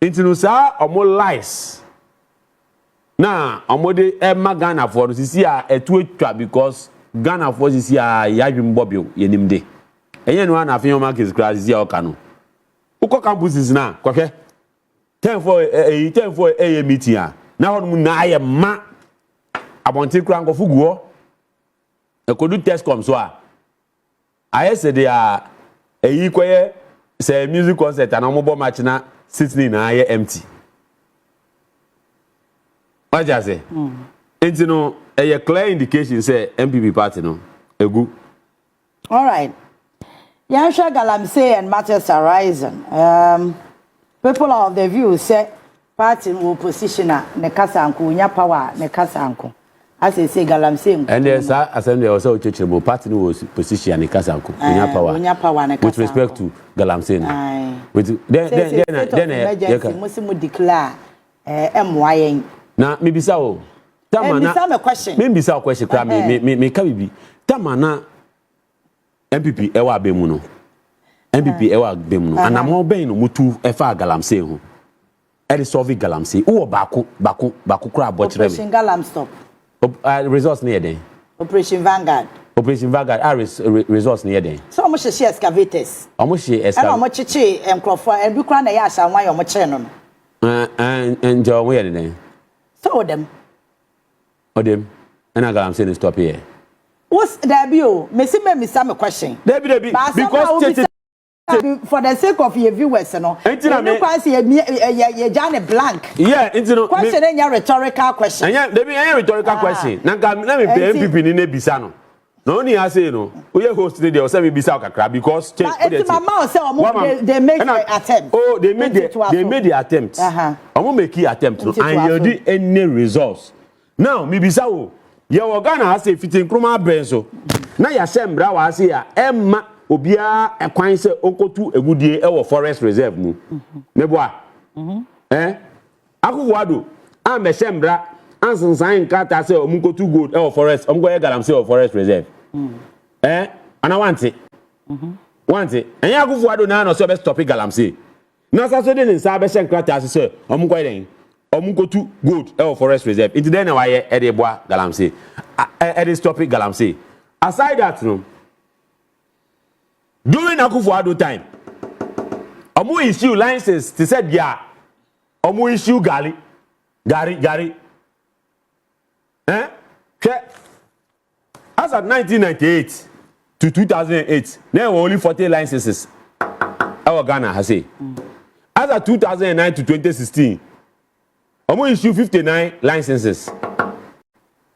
intinu sa omo lies na omode Ghana for sisi a etu etwa because Ghana for sisi a yadwum bobio yenimde enye no na afin market class sisi a oka no uko campuses na kwhwe 10 for meeting a na hon na aye ma abonti kura nkofo guo ekodu test come so I said they are say music concert and omobo match na sitting na empty. What you say? And you know a clear indication say MPP party no egu. All right. Yansha Galamsey and matters are rising. People are of the view say party will position ne kasa anko nya power ne kasa anko. As I say galamsey. And there's assembly also churchable party was position and Kasako. With respect to galamsey. With then Muslim declare MYN. Now maybe so. Tamana question. Maybe so question me kabibi. Tamana MPP ewa bemuno. MPP ewa bemuno. And I'm all being mutu efa galamsey ho. E solve galamsey. Wo baku kra botchere. Operation Galam stop. Resource near then. Operation Vanguard. Operation Vanguard resource near then. So how much she excavators? How much she excavator? And how much she Crawford and Bukran na ya sha wan your channel. And John where then? So them. And I got saying stop here. What's there be o? Me some question. There be because for the sake of your viewers, no. You quite you Johnny blank. Yeah, question in your rhetorical question. Yeah, there be a rhetorical question. Now, let me play MPP in Bisano. No, only I say no. We are hosting there. Say we Bisao kakra because they make the attempt. Oh, they made the attempt. I won't make the attempt. And you did any results. Now, me Bisao. You are gonna say fitting Kroma Benzo. Now you say Mbra was here. Emma. Obia ekwan se okotu egudie e wo forest reserve mu meboa akugwado am be shembra ansansan nkata se omukotu gold e wo forest omgoye galamsey wo forest reserve ana wante enya akugwado na no so be stop galamsey na saso de nsa be shenkata se omgoye den omukotu gold e wo forest reserve into then na waye e de boa galamsey e de stop galamsey aside that no. During Akufo-Addo time, omu issue licenses to said yeah, omu issue Gary. As at 1998 to 2008, there were only 40 licenses. Our Ghana has say. As at 2009 to 2016, omu issue 59 licenses.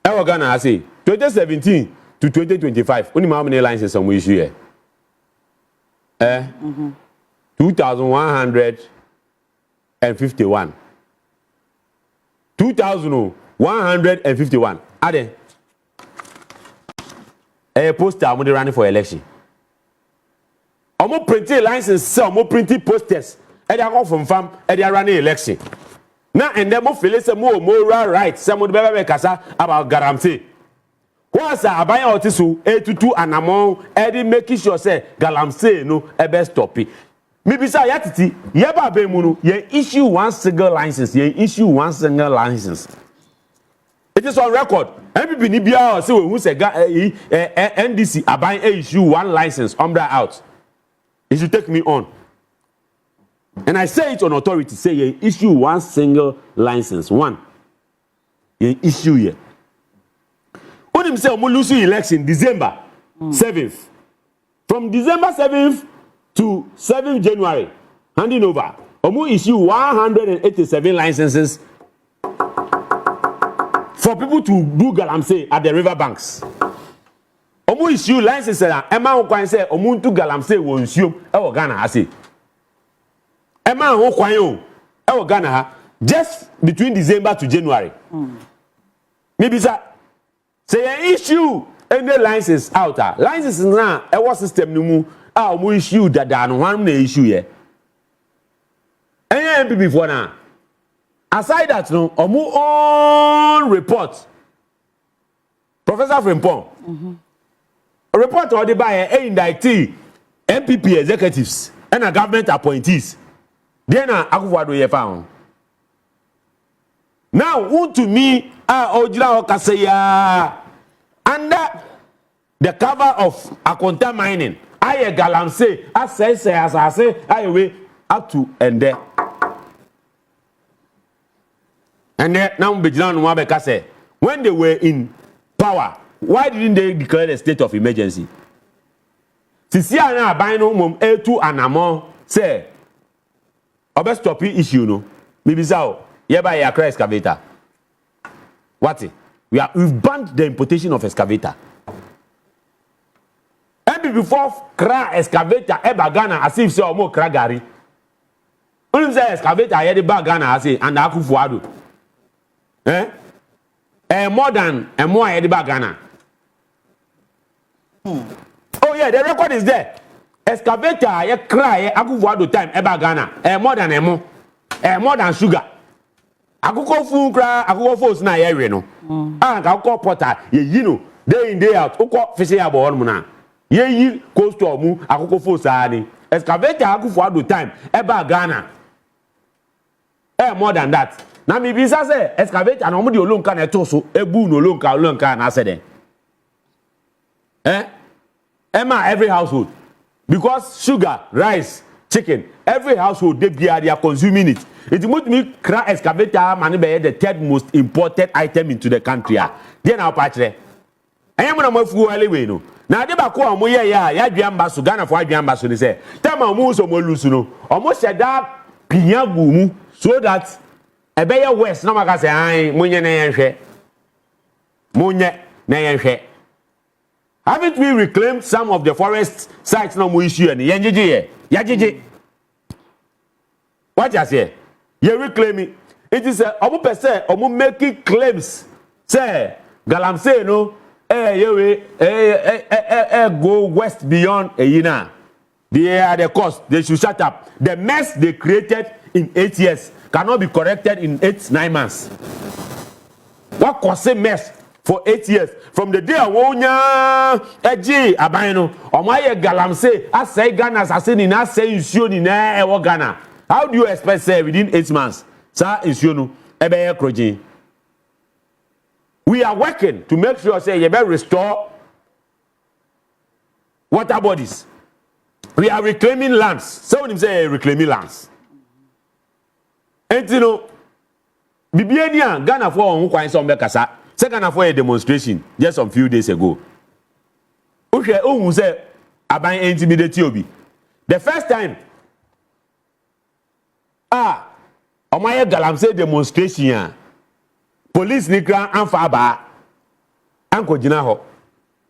Our Ghana has say. 2017 to 2025, only how many licenses omu issue here? 2,151. 2,151. Ade. A poster I'm running for election. I'm printing license, so I'm printing posters. And I go from farm, and they running election. Now and then mo feel say more moral rights. Some of the kasa about galamsey. Once I buy out this 82 and among Eddie making sure say galamsey no ebe stop it. Maybe say yatiti yeba be munu ye issue one single license. It is on record. MPP ni bia say we who say NDC aban issue one license umbra out. It should take me on. And I say it on authority say ye issue one single license one. Ye issue here. When him say we lose election December 7th. From December 7th to 7th January, handing over, Omu issue 187 licenses for people to do galamsey at the river banks. Omu issue licenses na Emma Okwan say Omu to galamsey won issue e Ghana ha say. Emma Okwan e Ghana ha just between December to January. Maybe sir say issue any licenses out. Licenses na e system no mu omu issue dada no one na issue here. Any MPP for now. Aside that no omu own report. Professor Frimpong. A report or the by indictee MPP executives and a government appointees. Then Akufo-Addo ye found. Now, who to me Ojira Okasaya under the cover of Akonta mining, I galamsey, as I say, I way up to and there. And then now Bijilan Nwabeka say, when they were in power, why didn't they declare the state of emergency? Sisia na abino mum A2 anamo say, obe stop issue no. Mibisao. Yeba Accra excavator. What? We've banned the importation of excavator. And before Kra excavator eba Ghana as if so more Kra gari. Only say excavator here the bag Ghana as and Akufo-Addo. more than more ediba Ghana. Oh yeah, the record is there. Excavator, ye cry, Akufo-Addo time, eba Ghana. More than more than sugar. Akuko fu kra, akuko force na ye no. Akuko porter, ye know, day in day out, uko fishing abo mu na. Ye yi coast to mu, akuko force ani. Excavator Akufo-Addo time, eba Ghana. More than that. Na mi bisa say excavator na omo di olonka na eto so, ebu no olonka na say den. Emma every household. Because sugar, rice, chicken, every household they are consuming it. It would me cry excavator money be the third most imported item into the country. Then now patch there. I am na mafu anyway no. Na de ba ko omo ye ya duamba so Ghana for duamba so ni say. Time omo so mo lusu no. Omo sheda piyagu mu so that ebeye west na maka say an munye na yenhwe. Munye na yenhwe. Haven't we reclaimed some of the forest sites no mo issue and yajiji? What you say? You reclaiming. It is a omo person omo making claims. Say Galamsey no go west beyond Eyina. They are the cost. They should shut up. The mess they created in 8 years cannot be corrected in 9 months. What caused mess for 8 years? From the day Awonya Eji Abayno, Omaye Galamsey, I say Ghana, Assassin, I say Insioni, Ewo Ghana. How do you expect say within 8 months? Sir Insionu, Ebeye Kroji. We are working to make sure say you better restore water bodies. We are reclaiming lands. Someone say reclaiming lands. And you know, Bibiania Ghana for on kwa some bekasa. Second for a demonstration just some few days ago. Okay, who say aban intimidate obi. The first time Omaye Galamsey demonstration police nikra anfa ba anko jina ho.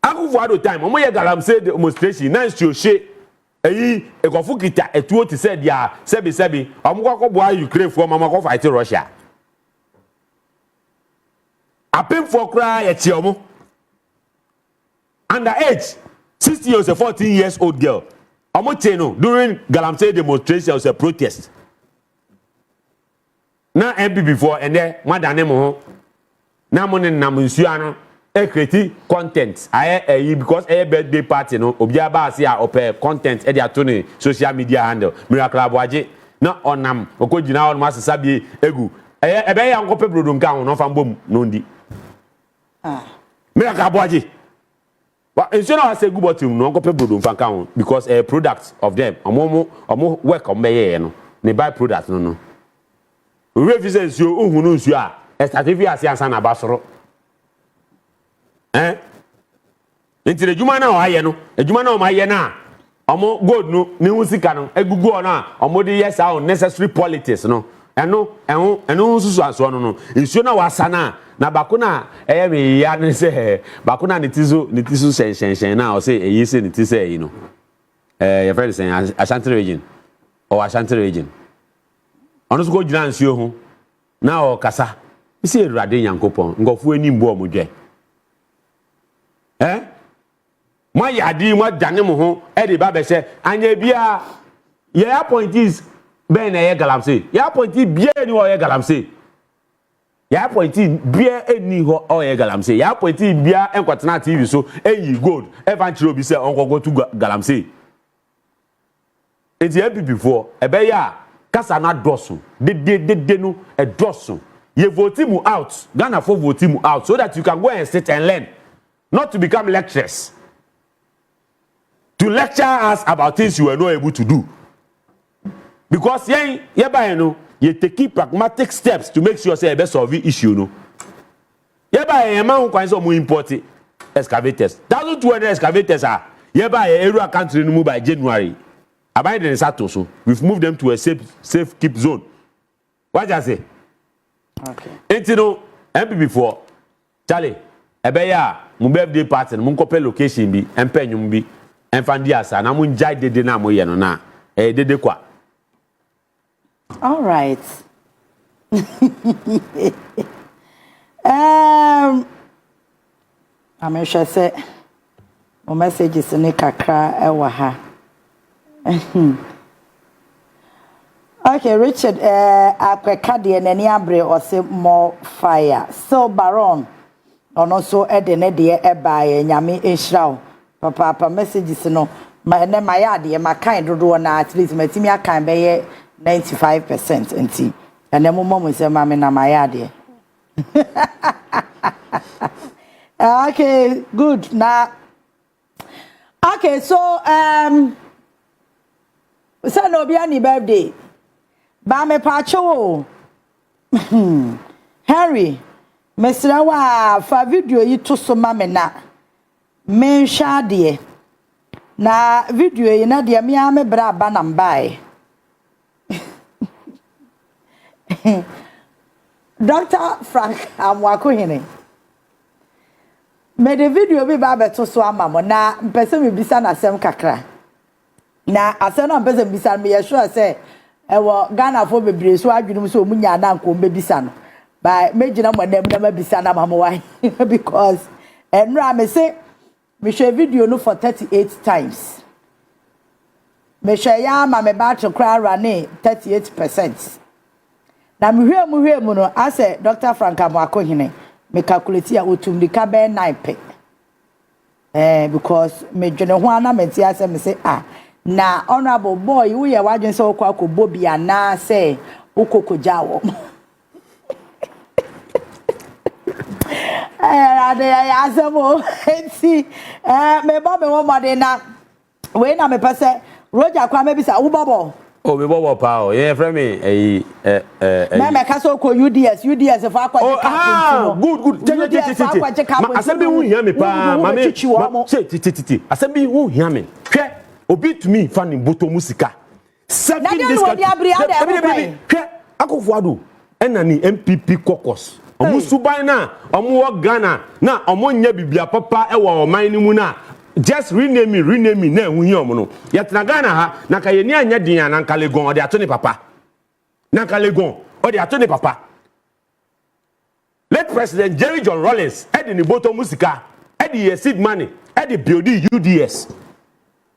Akufo-Addo time Omaye Galamsey demonstration na nsuohye eyi ekofu kita etuo ti said ya sebi omukoko boa Ukraine for mama ko fight Russia. Apem for cry at Chiomo. Underage, 60 years, a 14 years old girl. Omocheno during Galamsey demonstration was a protest. Now MP before and then Madanemo. Now money namunsuano create content. Because a birthday party no obiaba see a content e dia to social media handle. Miracle Abwaje na onam okojina on master sabi egu. Ebe ya nkope brodo nka ho no fa mbom no ndi. Miracle Abwaje. But instead of say good bottom no nkope brodo nfa nka ho because a product of them omo work on meye no. Ne buy product no. We represent you ohunu nsu a estative asiansa na basoro. Into the Juma now, I know, a Juma no my yana. Omo good no, new sicano, a good go na, omo the yes, our necessary politics, no. And no, so no. It's you know wasana, na bakuna, yan say, bakuna nitizu shen now say, a yes, it is you know. Your friend saying Ashanti region or Ashanti region. Honest go glance you now, Kasa. You see a radin yankopon, go for any more muje. My yadi what Janemo ho Eddie Baba say anya bia your appointees ben e Galamsey your appointee bia ni o Galamsey your appointee bia eni ho o Galamsey your appointee bia enkwatena TV so eyi gold eventually be say onko go to Galamsey enti happy before ebe ya kasa na doso de no e doso ye vote mu out Ghana for vote mu out so that you can go and sit and learn. Not to become lecturers. To lecture us about things you were not able to do. Because you take pragmatic steps to make sure you best solve the issue. No? A man who finds some more important excavators. 1,200 excavators are hereby area country move by January. Abide in Satoso. We've moved them to a safe keep zone. What did I say? Okay. And you know, MP before, Charlie. Ebeya mu birthday party mu nkope location bi empanyum bi enfandi asa na mu njai dede na mo ye no na dede kwa. All right. amehwe se o messages ne kakra ewa ha. Okay, Richard, akweka de nani abre or say more fire. So Baron, on also edene de ebaye nyame enhraw. Papa messages no my yard my kind do na at least matimi akan be 95% enti. And then mom say mama na my yard. Okay, good. Now okay, so so no be any birthday. Ba me pacho. Harry, Mr. Wa fa video yi to so mama na. Me hwa de. Na video yi na de me a me bra ba na mbae. Dr. Frank Amwako hene. Me the video bi ba beto so amamo na mpese me bisa na asem kakra. Na asem na mpese me bisa me sure say ewo Ghana fo bebre so adwunum so omunya na nko me bisa no. Ba me gina mo dem na bisa na mamo why because enra me say me share video no for 38 times. Me share ya ma me ba to cry run 38%. Na me hwe mu no ase Dr. Frank Amwako hene me calculate ya otumdika be 9 pe. Because me dwene ho ana meti ase me say na honorable boy wo ye wadwen se okwa akobbo bia na say okokoja wo. Ade ya asemo enti me bo me wo mode na we na me pese Roger kwa me bisa wo bobo. Oh, we bobo pa. Yeah, friend me. Me ka so ko UDS for akwa good. Asembi hu hia me pa. Mame. Titi. Asembi hu hia me. Hwe obi to me fan boto musika. 7 days. Hwe Akufo-Addo ena ni MPP caucus. Omu suban na omu wo Ghana na omu nya bibia papa e wo oman ni mu na just rename me na ehu hia omu no yetna Ghana ha na ka yeni anya din ya na Nkalegon ode ato ne papa na Nkalegon ode ato ne papa. Late President Jerry John Rawlings edi ni boto musika edi seed money edi build UDS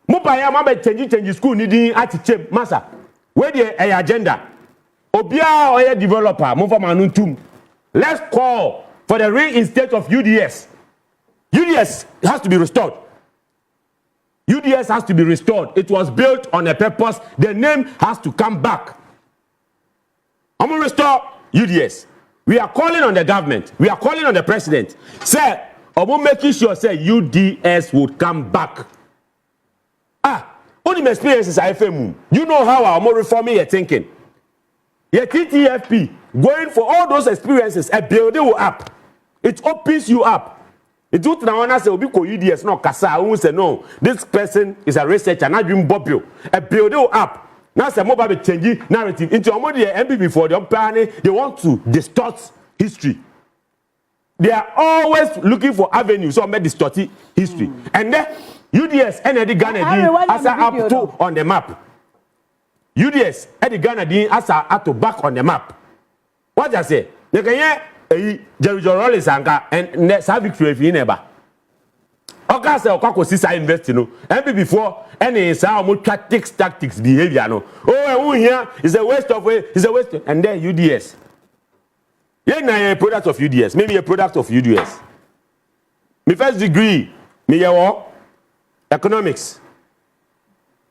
mo ba ya ma be change school ni din atiche masa we dey agenda obia oye developer mo fa manuntum. Let's call for the reinstate of UDS. UDS has to be restored. UDS has to be restored. It was built on a purpose. The name has to come back. I'm going to restore UDS. We are calling on the government. We are calling on the president. Say, I'm going to make sure say UDS would come back. Only my experiences are FM. You know how I'm reforming your thinking. Your TTFP, going for all those experiences, a building you up. It opens you up. It do na one say obi ko UDS no kasa who say no. This person is a researcher, not dream Bobbio. A building you up. Now say mobile be change narrative. Into omodi MPP for the plan, they want to distort history. They are always looking for avenues so make distort history. And then UDS and the Ghana as up to on the map. UDS and the Ghana as to back on the map. What I say? You can hear Jerry John Rawlings and sa victory fi neba. Oka say okwa si sa invest no. MPP before any sa mo tactics behavior no. Oh here is a waste of way, is a waste and then UDS. You na a product of UDS, maybe a product of UDS. My first degree me yawo economics.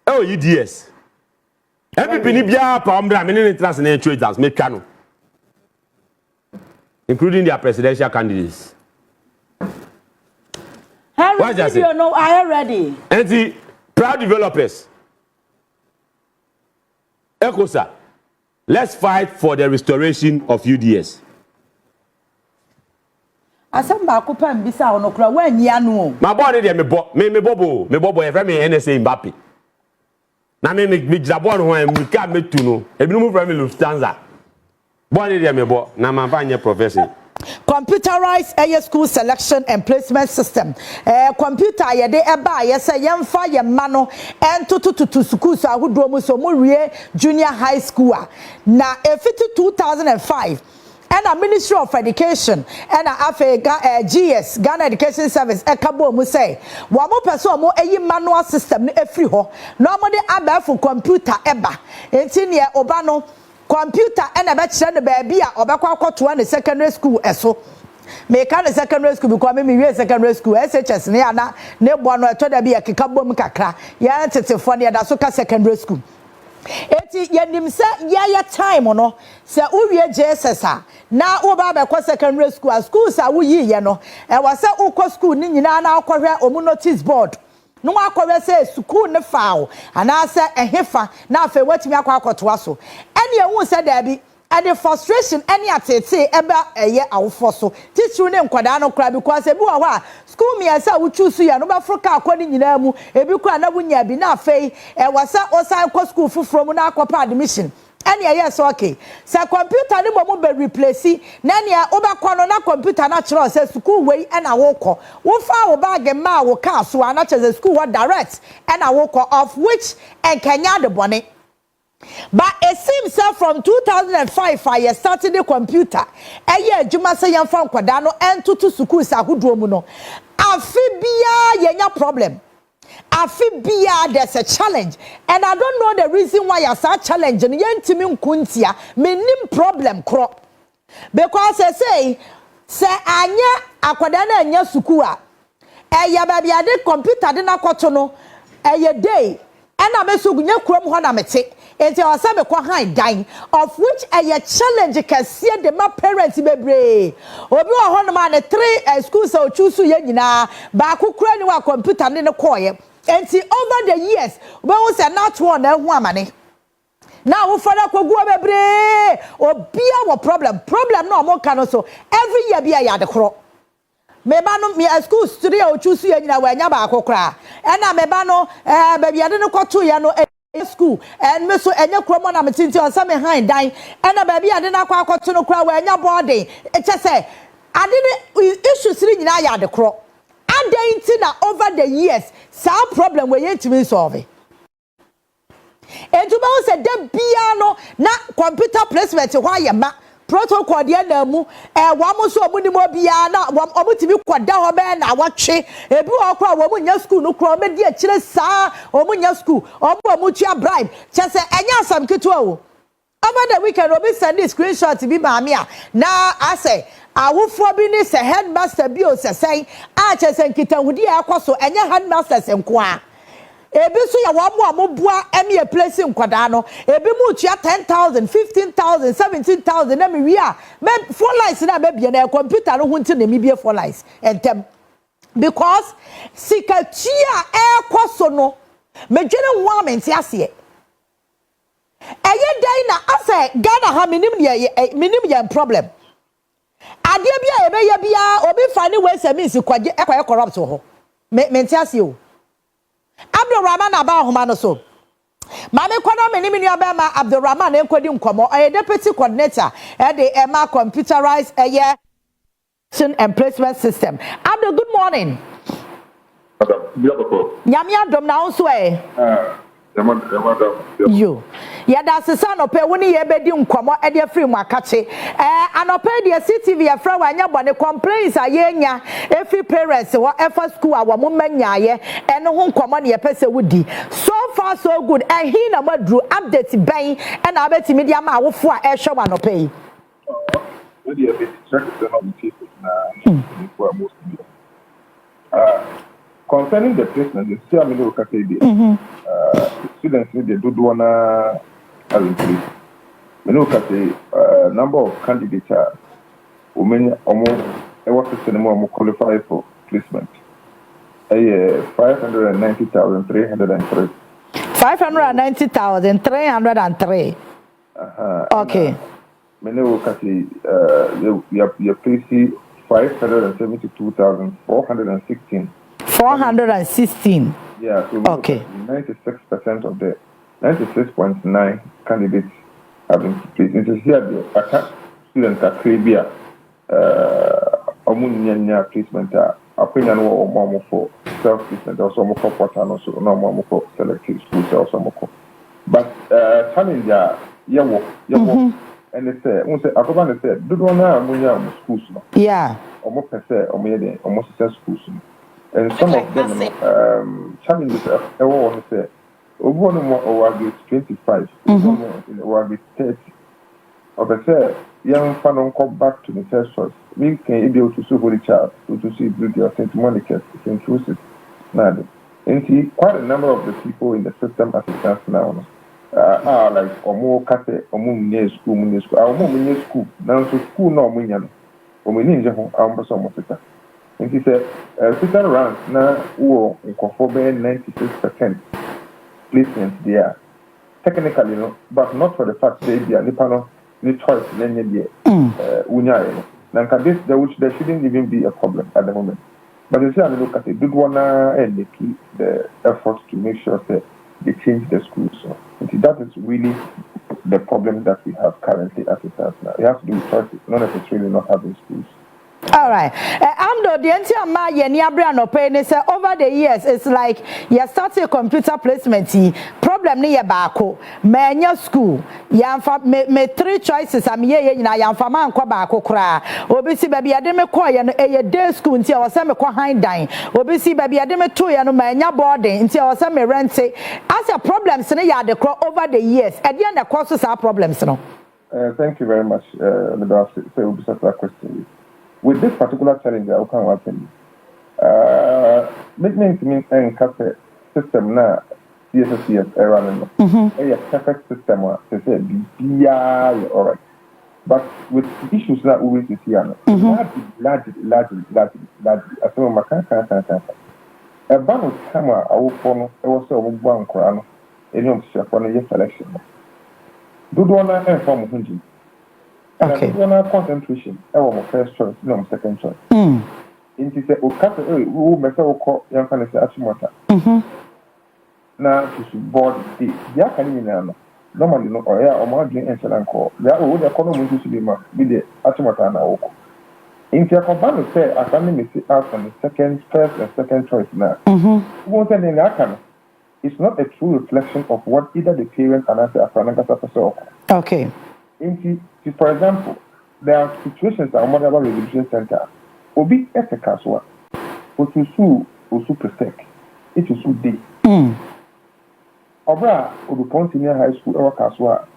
Oh UDS. MPP ni bia pa omra me ni international traders me twa no. Including their presidential candidates. Harry, video no, I am ready. And the proud developers. Ekosa, let's fight for the restoration of UDS. Asamba akupa mbisa onokura wanyi anu. My boy dey me bobo e friend me NSA Mbappe. Na me jabon ho am ka metu no. Ebi no mu friend me Lufthansa. Boy dey me bo na man fa nye professor. Computerized air school selection and placement system. Computer yede eba yesa yemfa yemma no entututu schools ahodo mu so mo wie junior high school na efiti 2005 and a Ministry of Education and a GS Ghana Education Service ekabo mu say wo mo person mo eyi manual system no efri ho normally abafo computer eba enti ne oba no computer and a bachelor no ba bia obekwa akoto na secondary school eso me can secondary school because me secondary school SHS ne ana ne bo no eto da bia kekabom kakra ya tetefo ne da so ka secondary school eti yenim se ya time no se uwie JSS na wo ba be ko secondary school schools a wo yi ye no e wa se ukọ school ni nyina na akohwe omu notice board no akohwe se school ne faawo ana se ehefa na afa watimi akotoa so ene ehun se da bi and the frustration any atete eba eye awofo so teacher ne nkwada no kra because ebi wo ha school me asa wo choose ya no ba froka akoni nyina mu ebi kwa na bunya bi na afei e wasa osan ko school fufuro mu na akopa admission any yes okay say computer ni mo be replace na ne obekọ no na computer na kire say school wey e na wo kọ wo fa wo bag ma wo ka so ana che school what direct e na wo kọ of which and Kenya the bonnet. But it seems that from 2005 I started the computer. Eye adwuma se yan fa nkwada no entutu school sa huduo mu no. Afibia yenya problem. Afibia there's a challenge and I don't know the reason why you start challenge and yentimi nkuntia menim problem kro. Because I say anya akwada na anya school a eye ba bia de computer de na kwoto no eye day and I meso gunya krom ho na mete. Enti awasame kwa han dan of which a challenge can see the my parents bebre obi wo hono ma ne 3 schools so choose ye nyina ba akukura ni wa computer ne ne koye enti over the years we won say not one na hu amane na wo fara kogu bebre obi a problem no mo kan so every year bia ya de kro meba no me school 3 o choose ye nyina wa nya ba akukura e na meba no ba bia de ne kwoto ye no school and me so enye kromo na metinti on some hand dan and baby ade na kwa akoto no kra wa enya boarding e che say ade issues ni nyina ya de kro ade na over the years some problem we yet to solve entuma wo se de bia no na computer placement ho ayema protocol de na mu wa mo so omu ni mo bia na omu timi kwada ho be na watwe ebi ho kwa wo mu nya school no kro me de akire saa omu nya school omu tua bribe che se enya asam keto o over the weekend obi send screenshot bi ma me a na ase awofo bi ni se headmaster bi o se sen a che se nkitahudi akoso enya headmaster se nko a ebi so ya wo amobua eme place nkwada no ebi mu tua 10,000 15,000 17,000 na me wi a me 4 lines na be bia na computer no hunti na me bia 4 lines entem because sikatua ekoso no me dwene ho amenti ase eye dai na ase Ghana ha minim ye problem ade bia ebe ye bia obi fani we se mi si kwaje ekwaye corrupt ho me enti ase o Abdulrahman Abahoma no so Mame kono me ni nua ba ma Abdulrahman enkodi nkomo deputy coordinator the Emma computerized and placement system. Abdul, good morning. Nyame adom na unso you yada sesa no pe woni ye bedi nkomo e de free mu akache anope de CTV ya fra wanya bone complaints ayenya every parents wo efa school awo mo manyaye ene ho nkomo ne ye pese wudi so far so good and he na madru update ben e na abeti media ma awofo a e hwe wa no pe we dey check the number for most concerning the placement, the CML Kate, students need to do one increase. We look at the number of candidates women almost more qualify for placement. 590,303. 590,303. Okay. Many look at the your PC 572,416. 416. Yeah, so okay. 96% of the 96.9 candidates have been placed. It is here the students at Caribbean, Omunya placement, opinion or for self placement, also more for portal, also no more for selective schools, also more. But challenge, and they say, "Once I go back and say, do one now, I'm schools no." Yeah. Almost per se, almost schools no. And some of them, challenges. I want to say, one more over 25, over 30. Or say, young fan come back to the first source. We can be able to see for the child, to see beauty of St. Monica's, St. Joseph's, Nadi. And see quite a number of the people in the system as it stands now. Are like omo kate omo munye school munye school now so school no munya no omo ni nje ho amboso omo sita nti say sister round na wo nkofo be 96% placement there technically no but not for the fact that they nipa no ni choice lenye there unya no na this there shouldn't even be a problem at the moment but you see I look at it did wanna and the efforts to make sure that they change the schools. So that is really the problem that we have currently as it stands now. It has to do with choices, not necessarily not having schools. All right. Amdo, the entire over the years, it's like you started computer placement. Problem ni bako. Menya school. Me 3 choices. I'm here na yamfa man kwa bako kra. Obisi baby ademe kwa ya day school nti awasa me kwa hindine. Obisi baby ademe 2 ya no menya boarding nti awasa me rent. As a problems ni ya de kra over the years. At the end the causes are problems no. Thank you very much, Madam. So we'll be that question. With this particular challenge, I can happen. Making and cafe system now, CSS era, a perfect system. They say be all right. But with issues that we see here, largely, as well, my cancer. A ban of camera, I will follow. I was so one crown. Any of the selection. Do one and form of okay. Concentration. I want my first choice, no my second choice. In this, who myself call young fan is Achimota. Now to board the Yakanina. Normally, no, or yeah, or more drink and sell and call. They are all the economy to be the Achimota and Oko. In the combined say, I can miss it out on the first and second choice now. Who won't in that it's not a true reflection of what either the parents and as a Afranagasa. Okay. For example, there are situations that Mother Revolution Center will be ethical as well. But to sue or super sec, it is so deep. Obra or the Pontinia High School or Casua,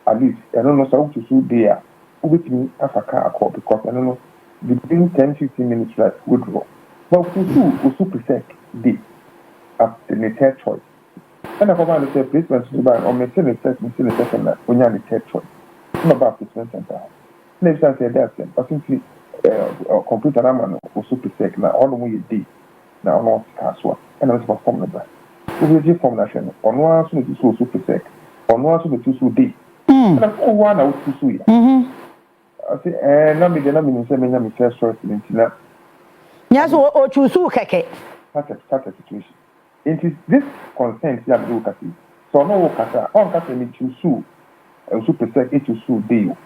at least, I don't know how to sue there. With me as a car call because I don't know between 10-15 minutes right withdraw. But to sue or super sec deep at the third choice. And I come out and say placement to buy or maintain a second when you're the third choice. Not about placement center. Next time say that but simply computer man or super sec now all the way you did now not caswa and I was perform the back. We will give from national on one so to super sec on one so to so day. And I one out to sue. I say na me say me first choice in Tina. Yes o choose keke. Such a situation. It is this consent you have to look at it. So no kasa on kasa me choose super sec it to sue deal.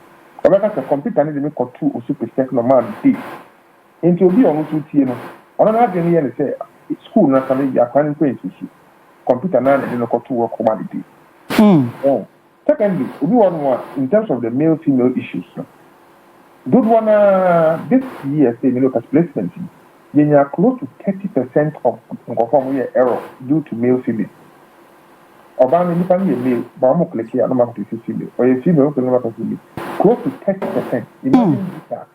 Or like a computer need to make 2 or super sec normal day. Into be on 2 TN. On another day, and say school nationally, you are planning to issue. Computer 9 and then 2 work commodity. Secondly, we want more in terms of the male female issues. Good one this year, say, you look at placement. You are close to 30% of error due to male female. Obama nipa ni male, but I'm not clear. I'm not female. Or a female, I'm not female. Close to 30%. Imagine that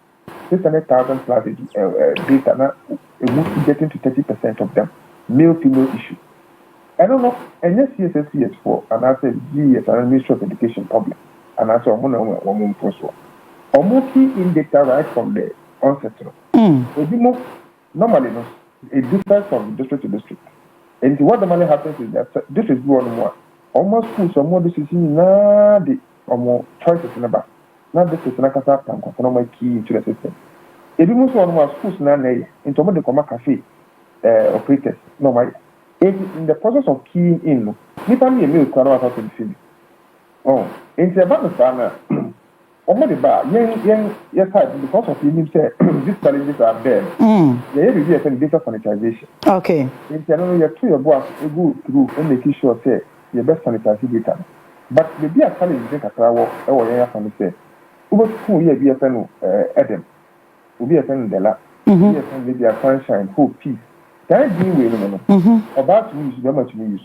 600,000 plus data now, getting to 30% of them male female issue. I don't know. And yes, CSS for and I said GS and Ministry of Education public, and I said one first one. Almost key in data right from the onset. Normally, it differs from district to district. And what normally happens is that this is one more. Almost schools are more decisions now the more choices in the back. Now this is not a for key into the system. If you must one more schools now into the Coma Cafe operators, no my in the process of keying in, Nipa me a milk crowd out in the field. Oh, into a banner already bad, yes, because of him say these challenges are there. There will be a data sanitization. Okay. In general, you two your boss go through and make sure say your best sanitization data. But the be a challenge you think a travel or say Uber school here be a pen Adam. Will be a pen Della. Be a pen with their sunshine, hope, peace. Can I be with about to use very much use.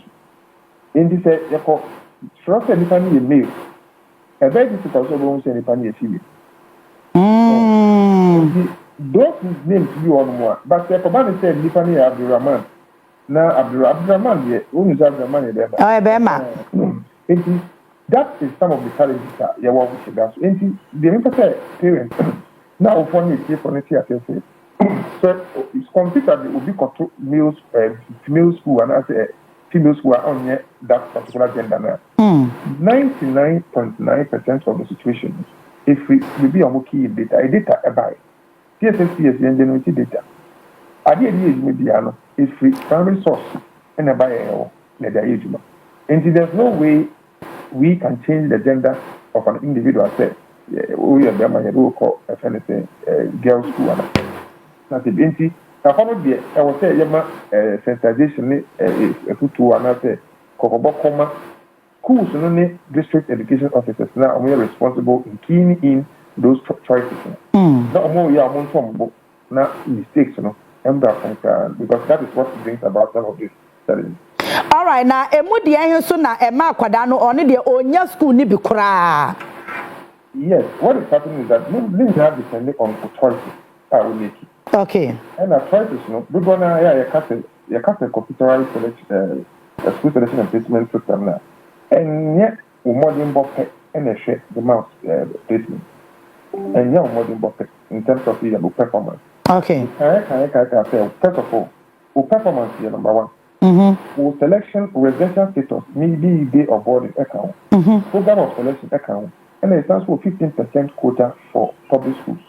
In this, you trust anything you mail. A very difficult to go any penny a female. Those names you on more, but the command said Nipani Abdurrahman. Now Abdurrahman, yeah, only Abdurrahman, that is some of the challenges that you want to get. The emphasis parents now for me, for the theater. So it's computer will be control male female school and as a female school are on that particular gender now. 99.9% of the situations, if we be on key data about TSS generated data. I did maybe if we primary source and a buyer their age. And there's no way we can change the gender of an individual. Say, we are the call a girls' school. Not the binti. I found the I was say sensitization a put to another Kokobokoma schools only district education officers now we are responsible in keying in those choices. Not more we are from not mistakes, because that is what brings about some of this challenges. All right, now emudi ehun so na ema kwada no oni de onya school ni bi kura. Yes, what is happening is that we have depending on choices that we make. Okay. And our choices, we gonna you cut a computerized selection, school selection and placement system now, and yet we modern bucket and a share the mouse placement, and yeah, modern bucket in terms of the performance. Okay. Can I say first of all, performance here number one. For selection, residential status, maybe day of boarding account, program of selection account, and it stands for 15% quota for public schools.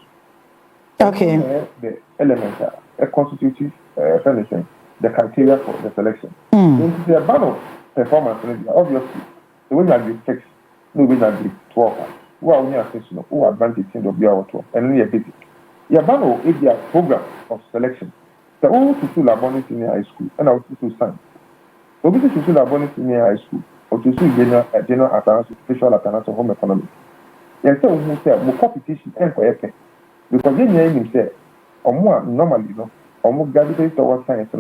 Okay. The elements are a constitutive furnishing, the criteria for the selection. It's the ban of performance, obviously. The way that you fix, no way that you 12, who are only assessing, who advantage in the BR 12, and only a basic. Your ban of a program of selection. The only to school abundance in high school, and I was to science. So, we to school abundance in high school, or to school general attendance, special attendance of home economics. And so, we say, more competition and for everything. Because then you say, or more normally, or more graduated towards science,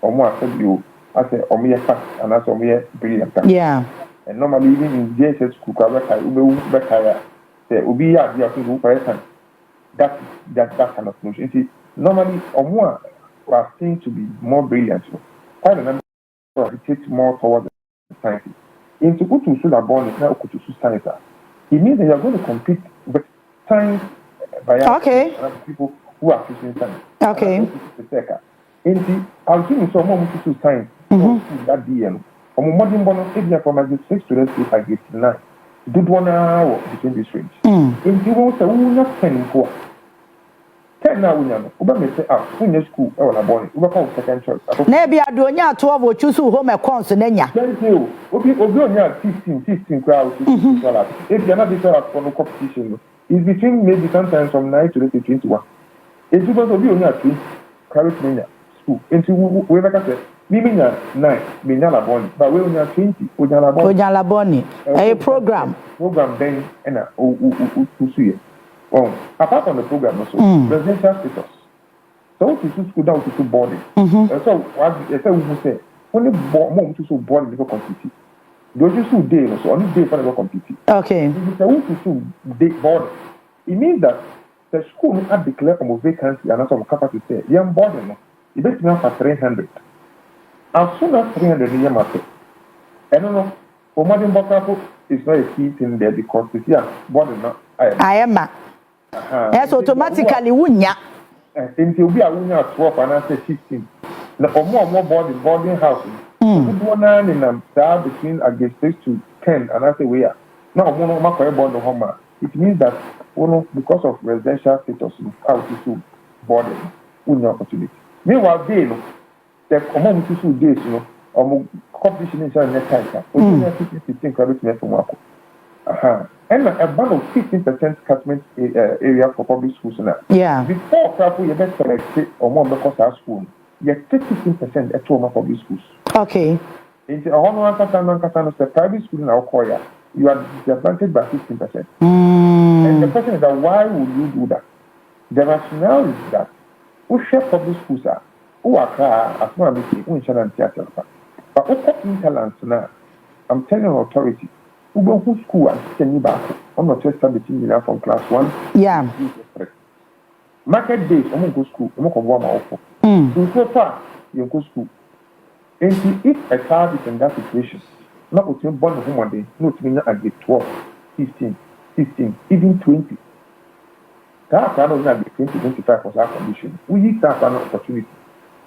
or more accept you as a mere fact, and as a mere brilliant. Yeah. And normally, even in JSS school, say, Ubi, that kind of notion. Normally, or more are seen to be more brilliant. Quite a number of it takes more towards the science. In to go to school born is now to science. It means that you are going to compete with science by people who are teaching science. Okay. In the I'll give you some more to science. That DM. Or more modern bonus area from grade 6 to let's say grade 9. Good 1 hour between this range. In the ones that we not 10 for. 10 now we know. Uba me say when school or na born. Uba call second choice. Na bia do onya 12 o choose home accounts na nya. Thank you. Obi onya 15 crowd. If you are not different from competition, it's between maybe sometimes from 9 to 21. It's because obi onya 20 crowd menya school. Into we like I said, me menya 9, menya la born. But we onya 20, onya la born. Onya la born. A program then and o apart from the program also, residential status. So to school down to boarding. So what I say we say only more to boarding because compete. Those who day so only day for the compete. Okay. If you say to day boarding, it means that the school will not declare a vacancy and also capacity say young boarding. You bet me for 300. As soon as 300 in your market. I don't know. For modern Bokako is not a key thing there because it's boarding now. I am. Yes, automatically wunya. Until we are wunya 12 and I say 15. Now, or more boarding houses. Good one in them between grade 6 to 10 and I say we are. Now, board home. It means that because of residential status out to boarding, wunya opportunity. Meanwhile, they the amount to days, competition is on that time. 15 credit me from work. And about 15% catchment area for public schools now. Yeah. Before Krafu, you better select or more because our school, you take 15% at home public schools. Okay. In the private school in our Korea, you are disadvantaged by 15%. And the question is that why would you do that? The rationale is that we share public schools are who are as far as we share theater. But what interlands now? I'm telling you authority. Who go to school and send you back. I'm not just between you from class 1. Yeah. Market days, I'm go school. I'm going to go my in so far, you go school. And if a child is in that situation, not with him born home one day, not mean at the 12, 15, 16, even 20. That cannot not be 20, 25 was our condition. We need that an opportunity.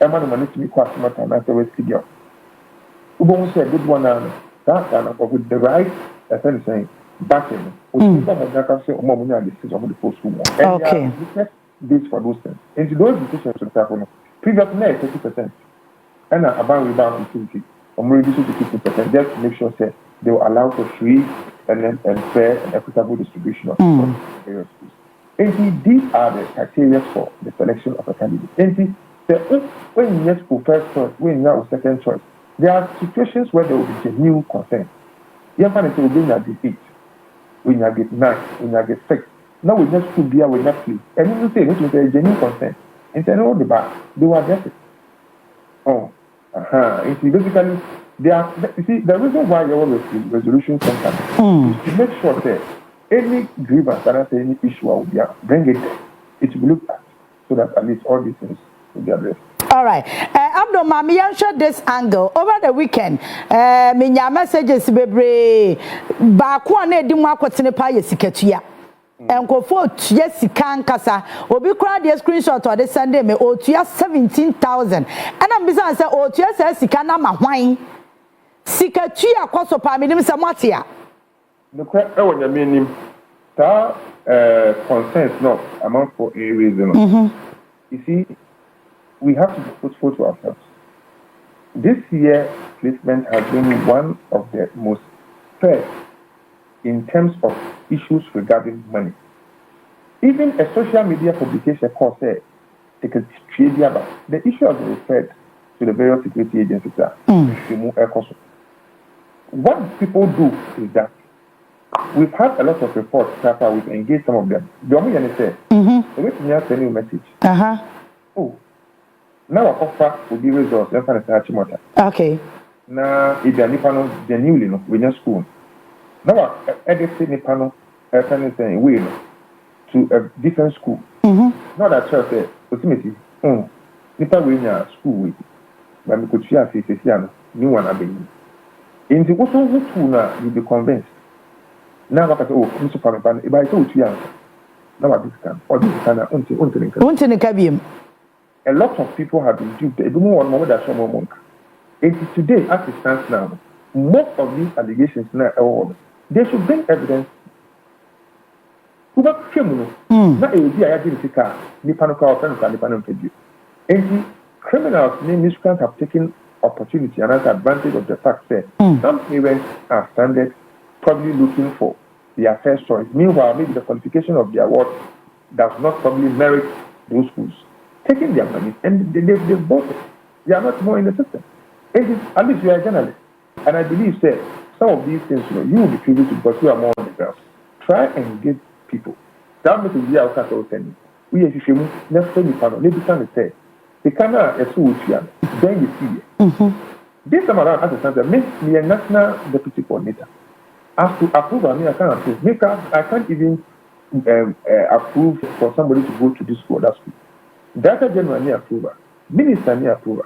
A man managed to be quite smart and after West Kidio. We won't say a good one now. That kind of with the right, as I'm saying, backing. We can say, Mom, this is of the post school. Okay. This for those things. And to those decisions to happen, previously 30%. And about rebound activity, I'm reducing to 50% just to make sure that they will allow for free and fair and equitable distribution of various schools. And these are the criteria for the selection of a candidate. And when you get first choice, when you have second choice, there are situations where there will be genuine consent. You find it will be in a defeat, when you get 9, when you get 6. Now we just could be away next week. And you say, which is a genuine consent. And say, no, the back, they will address it. And see, basically, you see, the reason why you have a resolution center is to make sure that any grievance, and I say any issue will be bring it there. It will be looked at so that at least all these things will be addressed. All right. Abdul Mami, answer this angle. Over the weekend, my messages bebre ba ko na edi mu akotene pa yesikatuya. Enkofo yes kan kasa obi kra the screenshot or the Sunday me otua 17,000 and am bisa say otua say sika na ma hwan sikatuya kwaso pa me nim say motia no kwa e wonya me nim ta consent not amount for a reason. You see, we have to be truthful to ourselves. This year placement has been one of the most fair in terms of issues regarding money. Even a social media publication called the issue has been referred to the various security agencies. What people do is that we've had a lot of reports after we've engaged some of them. The only thing say, we send you a message. Oh, now our offer will be results. Okay. Now, if you're genuinely, we're in school. Now, every Nipano saying we to a different school. Not that church said, ultimately, Nipa we in a school with, but we could share a new one. I've been in the also who you'll be convinced. Now, I say, oh, Mr. Panapan, if I told you, now I discount or this kind of a lot of people have been duped. Even more than some monk. And today, as it stands now, most of these allegations now they should bring evidence. Who got criminal? Not a idea I didn't take a Nipano. And criminals, miscreants have taken opportunity and advantage of the fact that some parents are standard, probably looking for their first choice. Meanwhile, maybe the qualification of their award does not probably merit those schools. Taking their money and they've bought it. They are not more in the system. And at least you are a journalist. And I believe that some of these things, you will be privy to because you are more on the ground. Try and get people. That makes it our castle sending. We are Shishimu, never send you panel. Maybe can say, the camera is so then you see it. This time around, as a center, makes me a national deputy coordinator. As to approve, I can't approve. I can't even approve for somebody to go to this school or that school. Director General near approval, Minister near approval,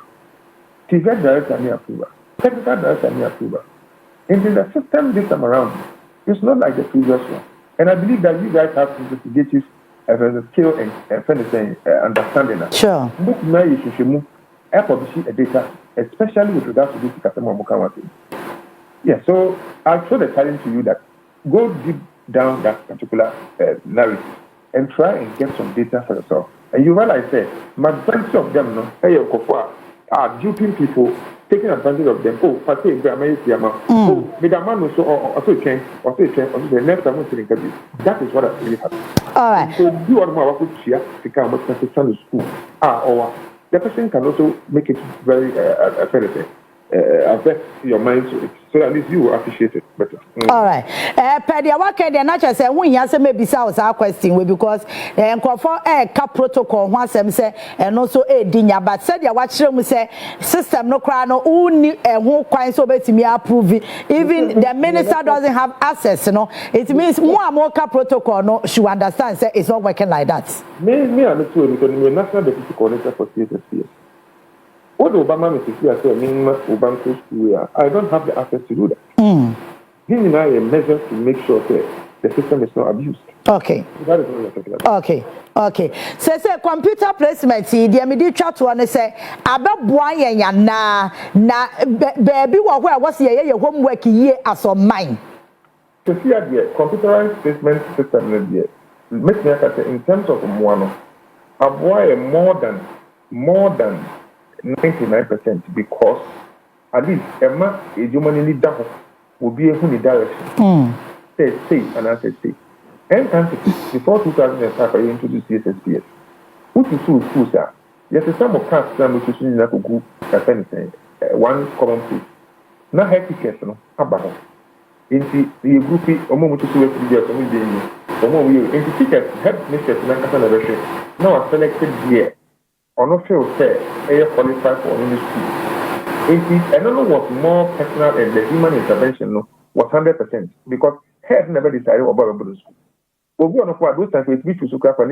TV Director near approval, Technical Director near approval. And in the system this time around, it's not like the previous one. And I believe that you guys have investigative skill and understanding. Sure. Look now, you should move a data, especially with regards to this customer Mokawati. Yeah, so I'll throw the challenge to you that go deep down that particular narrative and try and get some data for yourself. And you realize that majority of them, are duping people, taking advantage of them. Oh, I say, oh, Midaman also change, the next time to interview. That is what I really happened. All right. So you are more about to become much to school. Or the person can also make it very fair. affect your mind to it, so at least you will appreciate it better. All right. Pedia waka de na che say won ya say maybe say us our question we because nkofo ka protocol ho asem say no so dinya but said ya wa kire mu say system no kra no uni ho kwan so betimi approve even the minister doesn't have access it means more ka protocol no should understand say it's not working like that. Me am too because we national deputy coordinator for CSSPS. What Obama Mr. Obama school, I don't have the access to do that. Giving a measure to make sure that the system is not abused. Okay. That is what we're talking about. Okay. Say computer placement, the immediate chat one say, about boy na baby where was your homework year as on mine. To see the computerized placement system make me say in terms of one, a boy more than 99% because at least Emma is humanly down will be a funny direction. Say, and I say. And before 2005, I introduced CSSPS. Which is two schools are. Yes, some of cast some which is in that group as anything. One common place. Now, head tickets, no, about into the group, a moment to see what we are coming in. Into tickets, head Mr. Nanka. Now, I selected here. Or not feel fair, qualified for any school. Another was more personal and the human intervention was 100% because head never decided about the school. But we are not quite those times we to craft and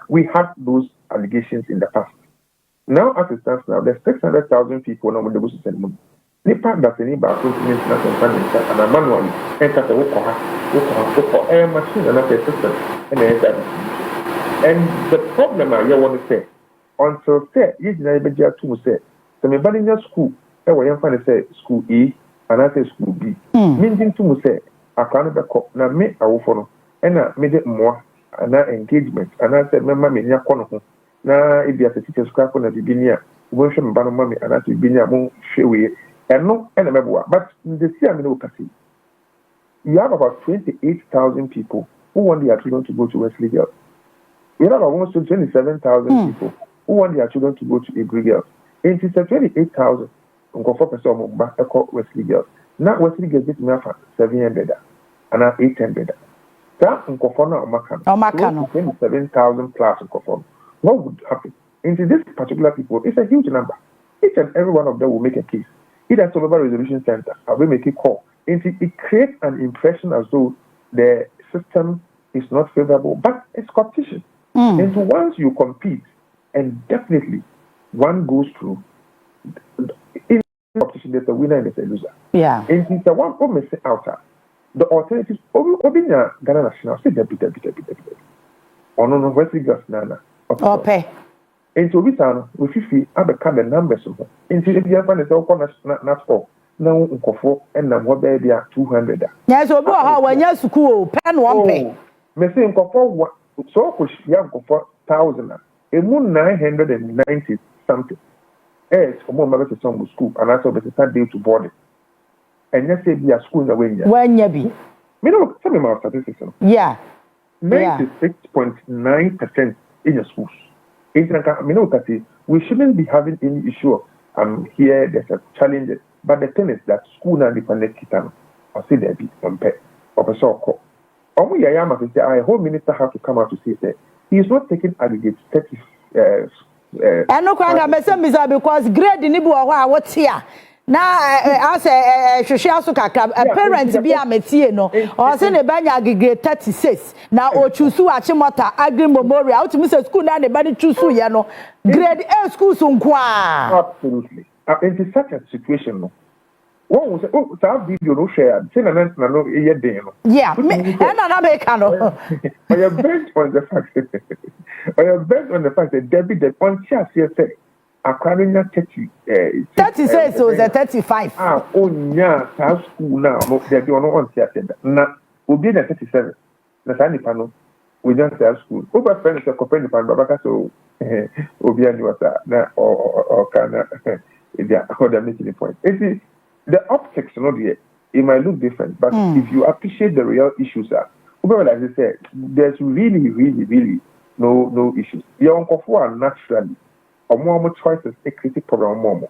we had those allegations in the past. Now, as it stands now, there's 600,000 people now with the business ceremony. The part that's in about and a manually enter the work air machine and a system and the problem I want to say until say you never get to say the Mebanian school I find say school E and I say school B meaning to say I can't back up now me I will follow and I made it more and engagement and I said remember me near corner now if you have a teacher's craft on the beginning we show me mommy and I said be near more show and no, and but in the CMO you have about 28,000 people who want their children to go to Wesley Girls. We have almost 27,000 people who want their children to go to Hebrew Girls. And it's 28,000 on 4% back Wesley Girls. Now Wesley Girls get me 700 and now 800. That on Kofona or Makano. 27,000 plus on Kofona. What would happen? Into this particular people, it's a huge number. Each and every one of them will make a case. Either Solomon Resolution Center, I will make a call. It creates an impression as though the system is not favorable, but it's competition. And once you compete, and definitely one goes through, in competition, there's a winner and there's a loser. Yeah. And it's the one who may say outer. The alternatives, Obinya Ghana National, say debit. Or no, Wesley Gas Nana. Okay. Into Vitano, we feel I become the numbers of them. Into the Japan is all not for now, Unkofo, and now what baby are 200. Yes, or when you're school, pen one pay. Messi Unkofo, so push young for 1,000, a moon 990 something. Yes, for more members of some school, and I saw the Sunday to board it. And yes, say be a school in the way. When you be. Me know, tell me my statistics. Yeah. 96.9% in your schools. We shouldn't be having any issue. Here there's a challenge, but the thing is that school now dependent kitan or say there be compare or so. Omu Yayama say a whole minister have to come out to say that he is not taking aggregate 30. And no kwanga mesa because grade ni bu what here. Now, as a social parents be a métier no, or send a banya aggregate 36. Now, or choose to Achimota Agri Memorial out to Mr. School and a bany choose to Yano. Grade A school soon qua. Absolutely. In such a situation, no. One was that video no share, send an answer no year day. Yeah, and another cano. I have based on the fact that Debbie the on chance here say. Acquiring 30 36 so the 35. Yeah, school now. There be no one here said. Na obi na 37. Na sani pano. We just say school. Over friends are comparing pano baka so obi and wasa na or kana yeah, other making the point. See, the optics not here. It might look different, but if you appreciate the real issues are, as I said, there's really no issues. Your uncle naturally. more choices a critic problem more.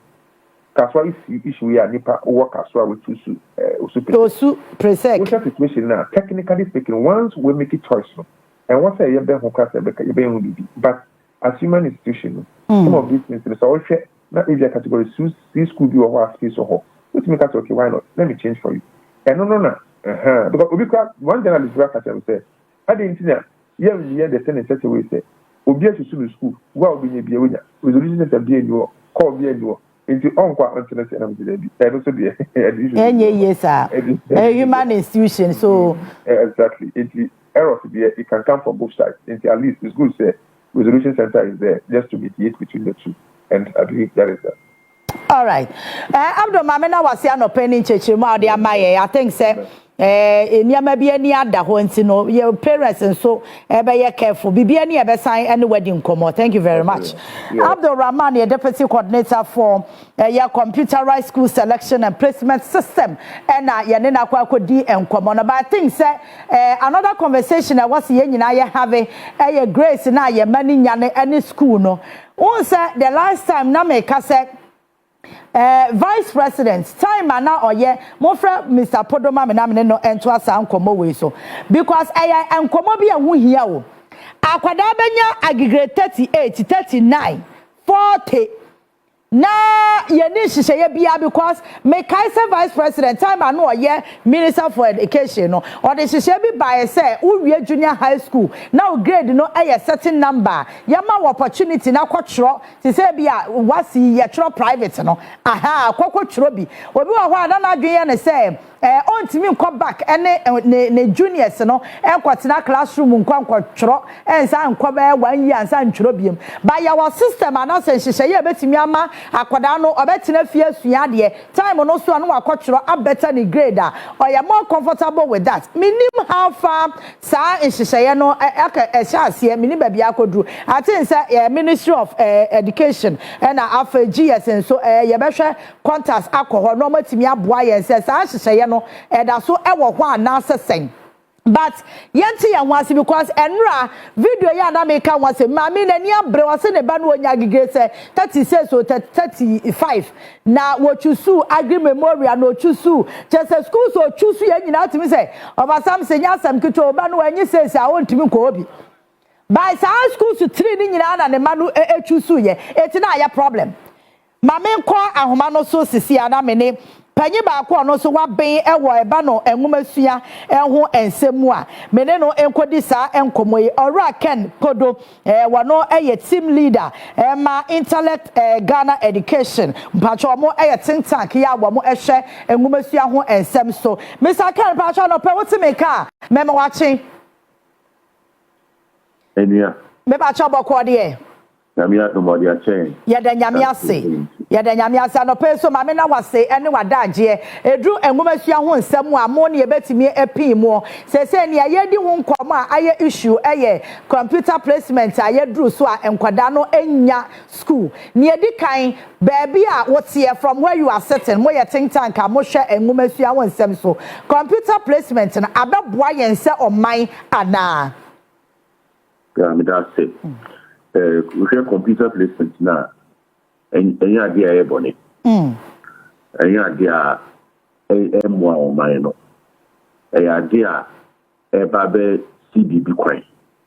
Kaswa issue here nipa work kaswa with Osu presec. What's the situation now? Technically speaking, once we make a choice, and once I have been but as human institution, some of these things, so not if category this could be our space or which make us okay, why not? Let me change for you. And no. Because one journalist say, I didn't see that. Yeah, the sentence such a way say, Obi to school, well be a winner. Resolution is a be you call be you. Into unquote internet and also be a human institution. So exactly. Into errors it can come from both sides. Into at least it's good to say resolution center is there just to mediate between the two. And I believe that is that. All right. Abdul Mamena was here no penny church more dear my I think say niama bi ani ada ho nti no your parents and so be careful bibi ani e be sign any wedding komo. Thank you very much. Abdul Rahman, the deputy coordinator for your computerized school selection and placement system and ya ne na kwa akodi enkomo no. But I think say another conversation I was here nyina ye have Grace na ye mani nyane any school no. One say the last time na me ka say Vice President time ana oye mo fra Mr. Podoma me na me no ento asa nkomo we so because enkomo bi ehun hia o akwada benya aggregate 38 39 40 na yeni hihye bia because me Kaiser Vice President time ana oye Minister for Education no or the hihye bi by say uwie junior high school now grade no a certain number yama opportunity na kwotro ti say bia wasi ye tro private no aha kwotro bi obi wa ho ada na adwen ne say ontimi nko back ene ne juniors no enkwatena classroom nkwotro ensa nko ba 1 year ensa ntworo biem ba ya wa system ana se hihye ye betimi ama akwada no obetena fie asua de time no so anu akwotro abeta ni grade or you more comfortable with that minim how far sa hihye no aka ehase minim ba bia akodu I think say Ministry of Education and afa GS and so ye behwe contacts akoho no matimi aboa ye say sa hihye no da so ewo ho anasesen. But yenti ya wansi because enra video ya na make wansi mami na ni abre wase ne ba no onya gige se 36 or 35 na wo chusu agri memorial no chusu just school so chusu ya nyina timi se obasam se nya sam kito ba no anyi se se a wontimi ko obi by sa school so 3 ni nyina na ne ma no chusu ye eti na ya problem mami nko ahoma no so sisi ana me ne panyi ba ko no so wa ben ewo eba no enwomasua enho ensemu a mene no enkodi sa enkomo yi ora Ken Podo wano team leader ma intellect Ghana education mpacho mo think tank ya wo mo ehwe enwomasua ho ensem so Mr. Ken mpacho no pe wotimeka mema wachi enia me mpacho boko de Namia no more dia chain. Yada nyame ase no pe so mame na wase ene wadaje edru enwomasua ho nsem a mo ne yebetimi epin mo se ne ayedi ho nkomo a aye issue computer placement ayedru so a enkwada no enya school ne edi kan baby a wotie from where you are sitting mo ye think tank a mo hwe enwomasua ho nsem so computer placement na abeboa yense oman ana me that say we have computer placement now and idea ebony and idea more on my no idea babe CBB kwai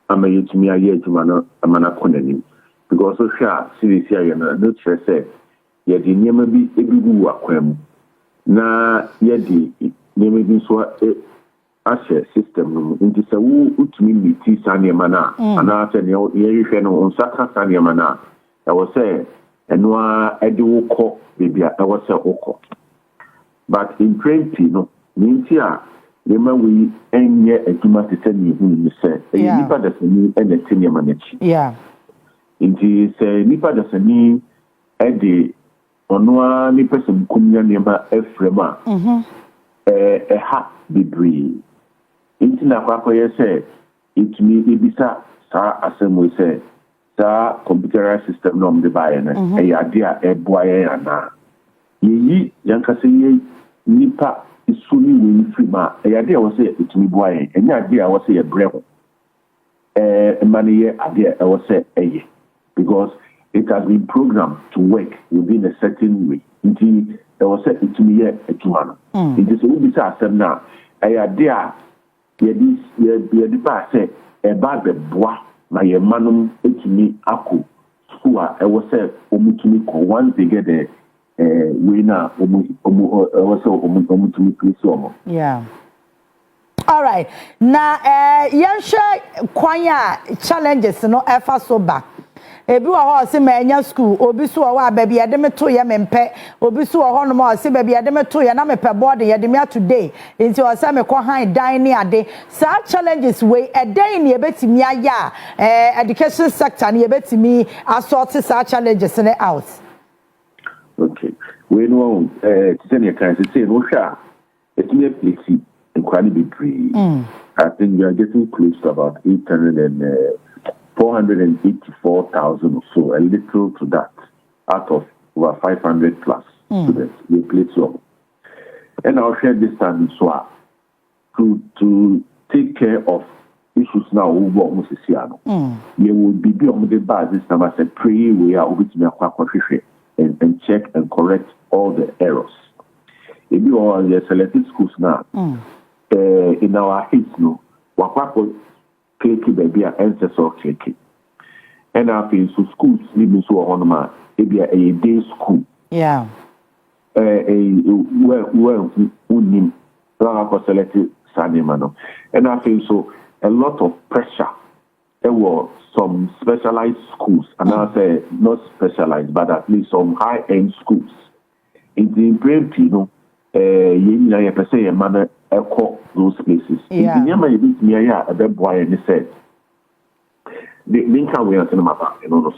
ama yetumi aye adwuma no amana konani because so sha CBC aye no stress ye di nyema bi ebigu akwam na ye di nyema bi so ashe system no nti se wo utumi miti sanyema na ana se ne ye hwe no onsaka sanyema na e wo se enwa ede wo kọ bibia e wo se okọ but in 20 no nti a yema we enye adwuma tete ni hu ni se e nipa da sani e na tinyema na chi nti se nipa da sani ede onwa ni person kumnya nipa efrema ha bibri nti na kwakọ ye se itumi ebisa sa asem se sa computerized system no mde baye na ade a eboaye ana yi yankase ye nipa isuni we frima ade a wo se itumi boaye enya ade a wo se ye breho mani ye ade a wo se eye because it has been programmed to work within a certain way. There was it to me a two. It is only this now. I idea the past say about the bois my manum to me aku school I was said omutumi ko once they get the winner omutumi please. Yeah. All right. Now, yansha kwanya challenges no efa so ba. Ebi wa ho se manya school, obi so wa baby ade me to ya mempe, obi so ho no ma se baby ade me to ya na me pe board ya de me today. Nti o se me ko han dan ni ade. Sa challenges we e dan ni ebetimi aya education sector ni ebetimi assort sa challenges ne out. Okay. We know tell kan say no sha. It me plexi incredibly free. I think we are getting close to about 484,000 or so, a little to that, out of over 500 plus students we play so. And I'll share this time so to take care of issues now over almost a year. You will be on the base this time as a pray we are with me and check and correct all the errors. If you are the selected schools now, in our hits no, Keke baby ancestor keke. And I feel so schools living so on my maybe a day school. Yeah. Well, unim selected Sunday man. And I feel so a lot of pressure. There were some specialized schools, and I say not specialized, but at least some high-end schools. In the brain, you know, you per se a manner echo those places. Yeah. And said,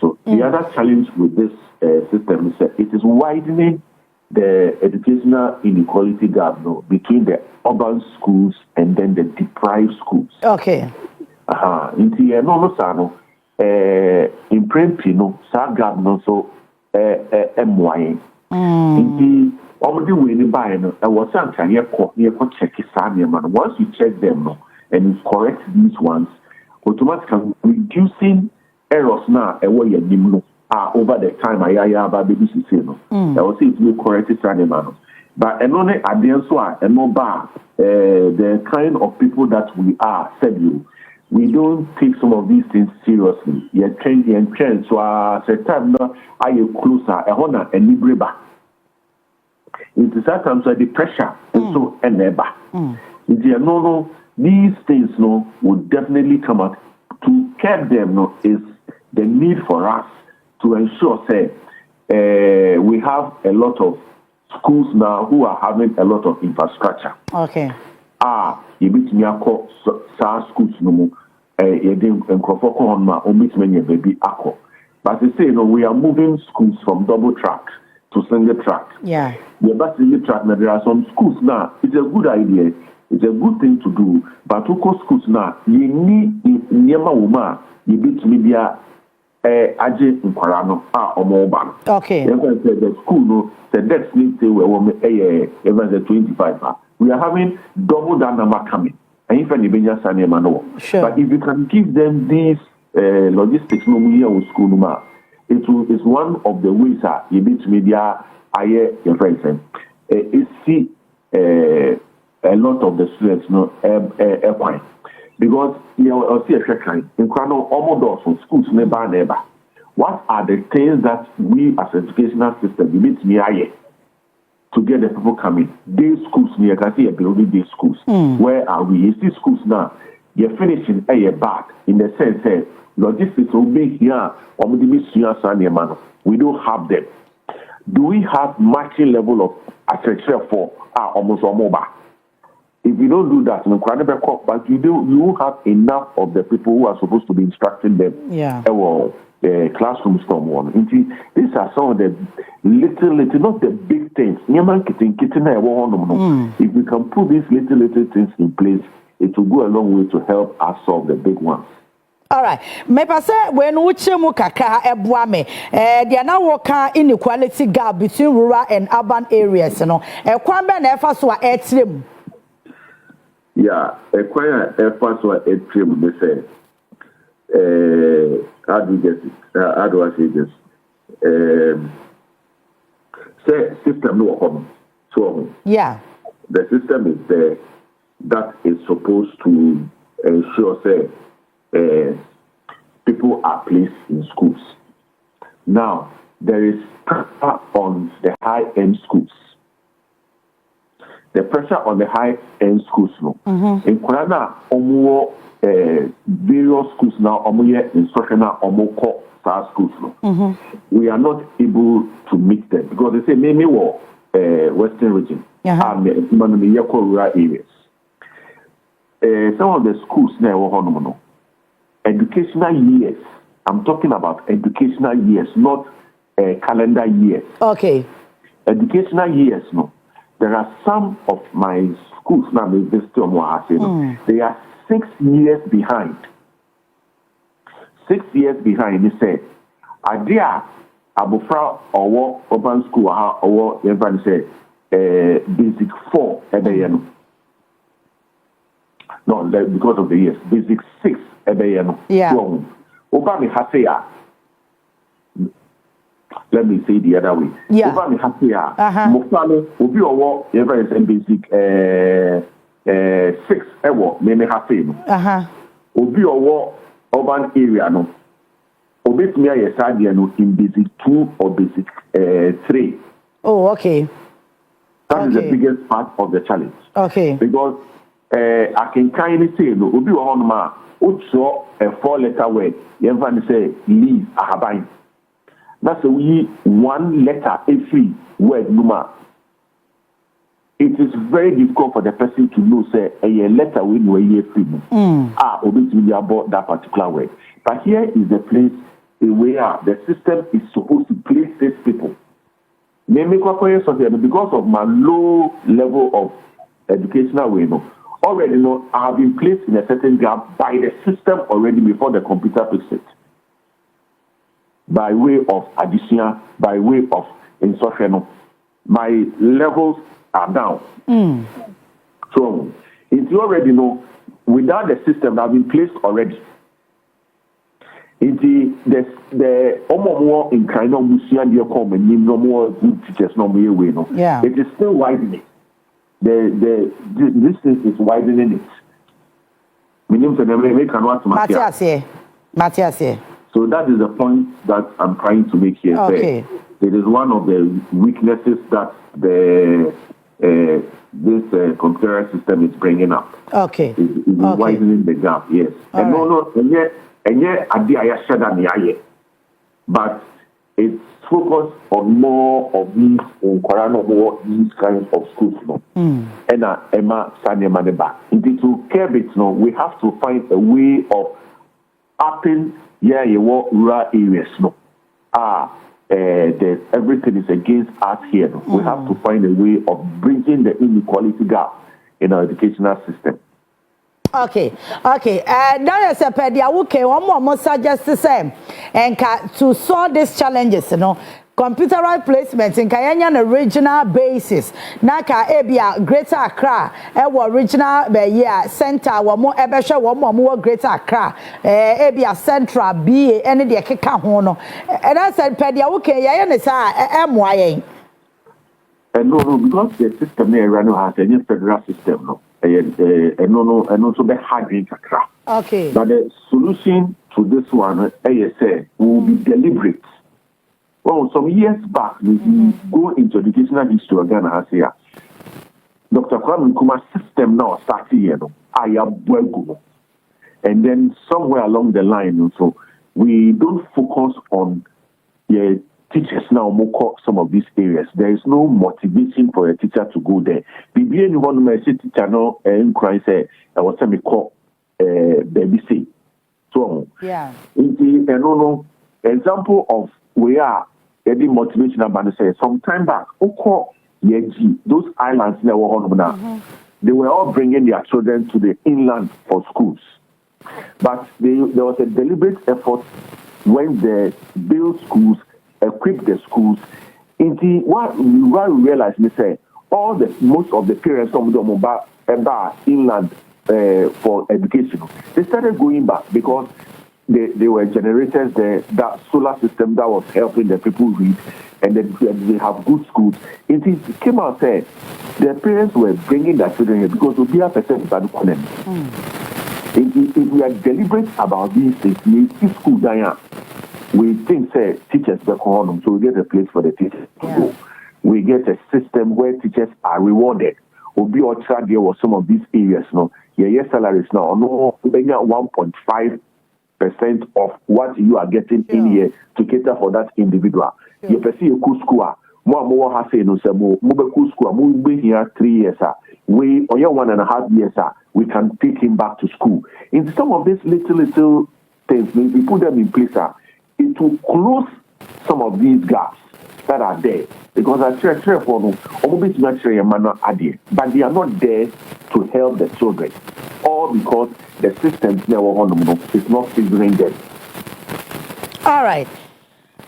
so the other challenge with this system is that it is widening the educational inequality gap between the urban schools and then the deprived schools. Okay. In the in print, sa gap no so MY. Already when buy I was saying check man. Once you check them and you correct these ones, automatically reducing errors now over the time I baby say no. I will say it correct man. But and only at the end and no bar the kind of people that we are said you. We don't take some of these things seriously. You're changing and change so at time now I closer a honor and libreba. It is that time so the pressure and so and never. These things would definitely come out. To care them is the need for us to ensure we have a lot of schools now who are having a lot of infrastructure. Okay. You beat me schools no more. But they say we are moving schools from double track to single track. Yeah. Single track now there are some schools now. It's a good idea. It's a good thing to do. But local schools now, you need Nyama Uma, you beat media Aje Nkarano Omoban. Okay. The school the next need to even 25. We are having double that number coming. And if any sure. But if you can give them these logistics no school is one of the ways you beat media your friends a lot of the students because you see a kind in Krano almost schools never. What are the things that we as educational system you meet me to get the people coming? Day schools near can see a building day schools. Where are we? You see schools now, you're finishing a back in the sense logistics will be here we don't have them. Do we have matching level of architecture for almost mobile? If you don't do that, but you have enough of the people who are supposed to be instructing them. Yeah. Classrooms from one. These are some of the little, not the big things. If we can put these little things in place, it will go a long way to help us solve the big ones. All right. Me pase when uchemu kaka ebua me. There now work inequality gap between rural and urban areas. Kwan be na efa so a etrem. Yeah, kwan efa so a etrem. They say, how do you get it? How do I say this? say system no come. So yeah, the system is there that is supposed to ensure say people are placed in schools. Now there is pressure on the high-end schools. The pressure on the high-end schools, no. In Kurana, various schools now, instructional, schools, no. We are not able to meet them because they say maybe Western region, rural areas. Some of the schools now, educational years. I'm talking about educational years, not calendar years. Okay. Educational years, no. There are some of my schools now, they are 6 years behind. 6 years behind, they say, Adia, Abufra, or urban school, or everyone say, basic 4, no, because of the years, basic 6, yeah. Obama has let me say the other way. Yeah. Over the happy Mufano will be over every basic 6 maybe happy. Will be over urban area no. Obit me a side no in basic 2 or basic 3. Oh, okay. That is the biggest part of the challenge. Okay. Because I can kindly say no, will be on ma also a 4-letter word. You ever say leave ahaban. That's we 1 letter every word number. It is very difficult for the person to know say a letter when you free. Obviously about that particular word. But here is the place where the system is supposed to place these people. Because of my low level of educational way, already I have been placed in a certain gap by the system already before the computer fixes it. By way of addition, by way of instruction, my levels are down. So, if you already know, without the system that has been placed already, the more in kind of no more good teachers, no more way, no. Yeah. It is still widening. This is widening it. Matthias. So that is the point that I'm trying to make here. Okay. It is one of the weaknesses that this computer system is bringing up. Okay. It's widening the gap, yes. But it's focused on more of these these kinds of schools. And Emma Sanya back. To curb it, we have to find a way of upping rural areas. Everything is against us here. We have to find a way of bridging the inequality gap in our educational system. Okay. Now, as a pedia, one more suggest the same. And to solve these challenges, computerized placements in Kayanya regional basis. Naka Ebia Greater Accra, regional center, one more Ebesha, one more Greater Accra, Ebia Central B, any de Keka Hono. And I said, Pedia, okay, MYA. No, because the system there has a federal system, and also the hard Accra. Okay. But the solution to this one, ASA, will be deliberate. Well, some years back, we go into educational history again, as here. Dr. Kwame Nkrumah's system now started here, and then somewhere along the line, so we don't focus on teachers now more some of these areas. There is no motivation for a teacher to go there. Bibi anyone may say teacher no and cry say I was me call baby say. So yeah. Example of where any motivation about say some time back, those islands that were on they were all bringing their children to the inland for schools. But there was a deliberate effort when they built schools, equip the schools. What we realized, they say most of the parents of the inland for education, they started going back because they were generators there, that solar system that was helping the people read, and then they have good schools. It came out said their parents were bringing their children here because we be a percent of the if we are deliberate about these things, we see school down. We think say teachers back home, so we get a place for the teachers to go. We get a system where teachers are rewarded. Will be or there was some of these areas no. Your salaries now no 1.5% of what you are getting in here to cater for that individual. You perceive a cool school. More has say no say more cool school. More be here 3 years. We or your 1.5 years. We can take him back to school. In some of these little things, we put them in place. It will close some of these gaps that are there. Because I share for them, but they are not there to help the children. All because the systems is not favoring them. All right.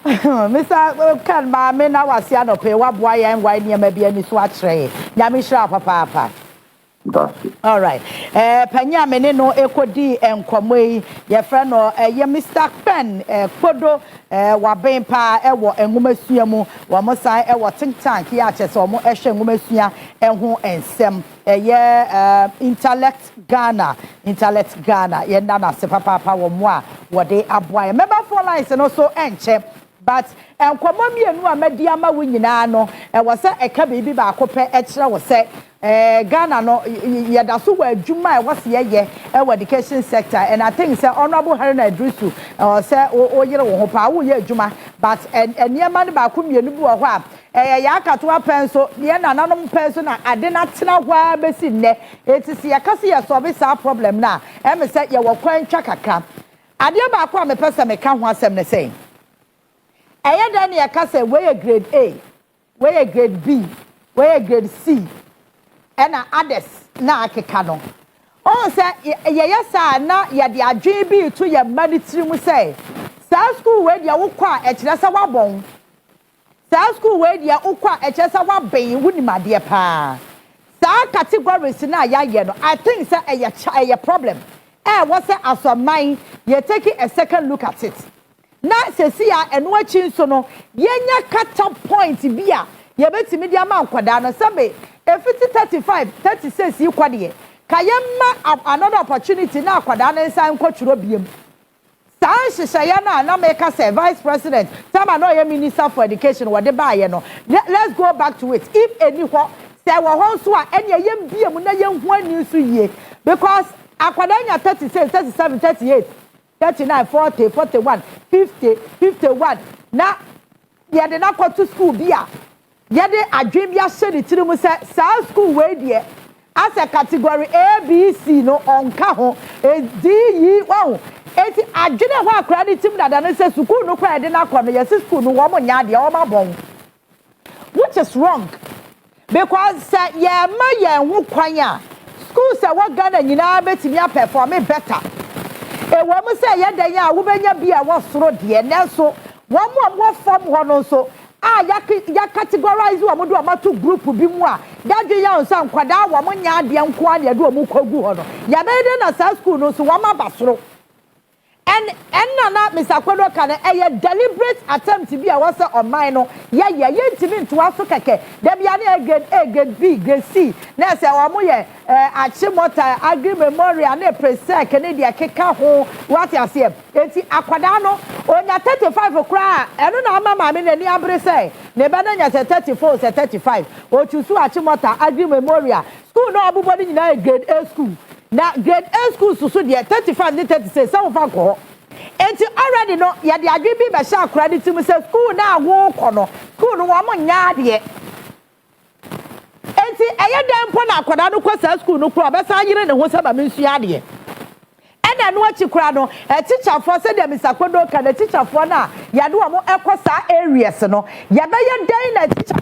Mr. Kanma, me na wasi anope wa boy and why near maybe any swatch ray. Yamishra papa. That's it. All right. Panya meneno ekodi enkomwe ye friend no ye Mr. Pen kodo waben pa ewo enwumasua mu wa mosan ewo think tank ya chese omo ehwe enwumasua enho ensem ye intellect Ghana ye nana se papa wo mo a wo de aboa member for lines no so enche but enkomo mienu a medi ama wo nyina no wo se eka bibi ba akopɛ ekire wo se Ghana no yadaso wa adwuma e wose ye education sector and I think say honorable Haruna Idrisu say o yire wo ho pa wo ye adwuma but eniema ne ba ko mienu bi wo ho a ya akato apenso ye nananom penso na ade na tena ho a besi nne etisi ya kase ye solve sa problem na e me say ye wo kwan twa kakra ade ba ko a me pese me ka ho asem ne say eye dan ye kase we grade A we grade B we grade C ena others na akeka no o say ye sa na ye de adwen bi to ye manitiri mu say sa school we dia wo kwa e kire sa wabon sa school we dia wo kwa e kire sa waben wunimade pa sa categories na ya ye no I think say a problem was say asoman ye take a second look at it na se si ya eno achi nso no ye nya kata point bia ye betimi dia ma nkwada no sabe efiti 35 36 yi kwade kayemma another opportunity na akwada na nsan kwaturo biem san hyehyeye na make say vice president sama no ye minister for education what the buy no let's go back to it if any ho say wo ho so a ene yem biem na ye hu ani so yie because akwada nya 36 37 38 39 40 41 50 51 na ye de na to school bia yede adwen bia hye de tiri mu say sa school we de as a category A B C no onka ho D E wow eti adwene ho akra de tim dada no say school no kwa de na akọ no yes school no wo mo nya de wo ma bon which is wrong because say ye ma ye hu kwan a school say wo Ghana nyina betimi a perform better e wo mo say ye dan a wo benya bia wo soro de na so wo mo form ho no so ya categorize wo mo do amato group bi mu a dadwe ya onsa nkwada wo mo nya ade nko a ne do mo kogu ho no ya be de na sa school no so wo ma basoro and na Mr. Kwedo kan a deliberate attempt to be a was on mine no ye ntimi nto aso keke da bia na grade A grade B grade C na se wo mo ye Achimota Agri Memorial na present Canada keka ho what you see enti akwada no onya 35 okra eno na mama me nani abre say ne be na nya 34 say 35 o chusu Achimota Agri Memorial school no abubodi nyina grade A school na grade A school so de 35 ni 36 some fa ko enti already no ya de adwe bi be sha akra de tim say school na wo ko no school no wo mo nya de enti eye dem po na akwada no kwasa school no kro be sa yire ne ho saba me nsu ade e na no achi kra no teacher for say dem Mr. Kwedo ka na teacher for na ya de wo mo ekosa areas no ya be ye dan na teacher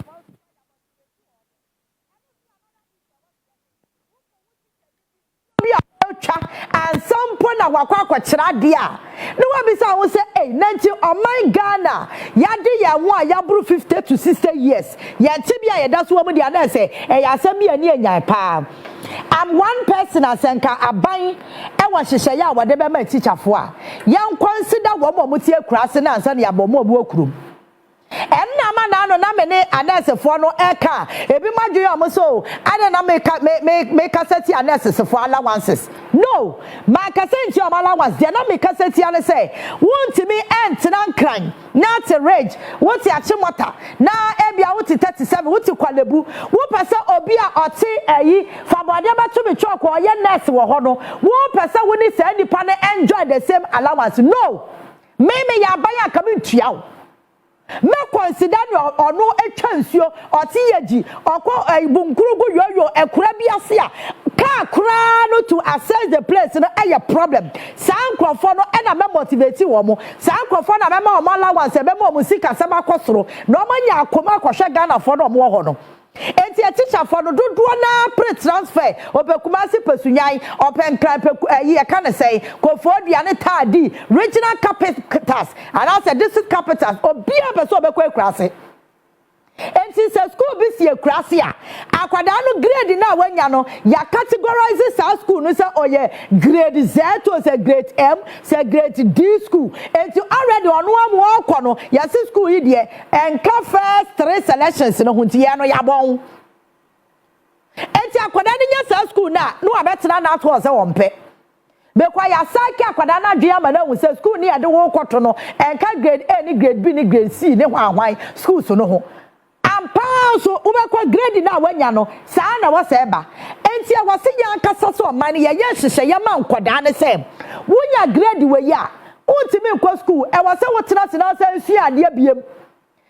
and some point na wakwa kyera de a no wa bi say wo say nanti o man Ghana ya de ya wo a ya buru 50 to 60 years ya ti bia ya da so wo de na say ya asem bia ni enyan pa I'm one person asenka aban wa hyehyɛ ya wa de be ma teacher fo a yan consider wo mo tie kurase na ansa na ya bo mo obu okurum enna ma na no na me ne anesefo no eka ebi madwe am so ade na me kaseti anesefo allowances no ma kaseti am allowance de na me kaseti ane say won't me entena nkran na te rage woti achimota na ebia woti 37 woti kwalebu wo pese obi a oti eyi fabode beto me choko oye nurse wo ho no wo pese woni say nipa ne enjoy the same allowance no me ya baya kamintua wo me consider onu etwansuo oti yeji okọ ibunkurugu yoyo ekura biase a ka kura no to access the place no eye problem sankrofo no e na me motivate wo mo sankrofo na me ma o allowance be ma o musika sema kosoro no manya akoma akohwe Ghana fo no mo ho no enti a teacher for no dodo na pre transfer obekumasi pesunyan openkran yi e kan say kofodua ne tadi regional capitals and I said this is capitals obi abeso obekwa ekurase enti se school bi si ekurase a akwada no grade na wanya no ya categorize sa school no say oye grade Z to say grade M say grade D school enti already ono amu akọ no ya se school yi de enka first 3 selections no hunti ya no ya bon enti akwada nya sa school na no abetena na to say wompe bekwa ya saki akwada na dua ma na hu say school ni ade wo kwoto no enka grade A ni grade B ni grade C ni hwan school so no ho so ubekwa grade na wanya no saa na wo se ba enti a wose yan kasa so man ye hyehyɛ ya ma nkoda ne se wonya grade we ya untimi nkɔ school e wose wotena tena se nsu ade abiem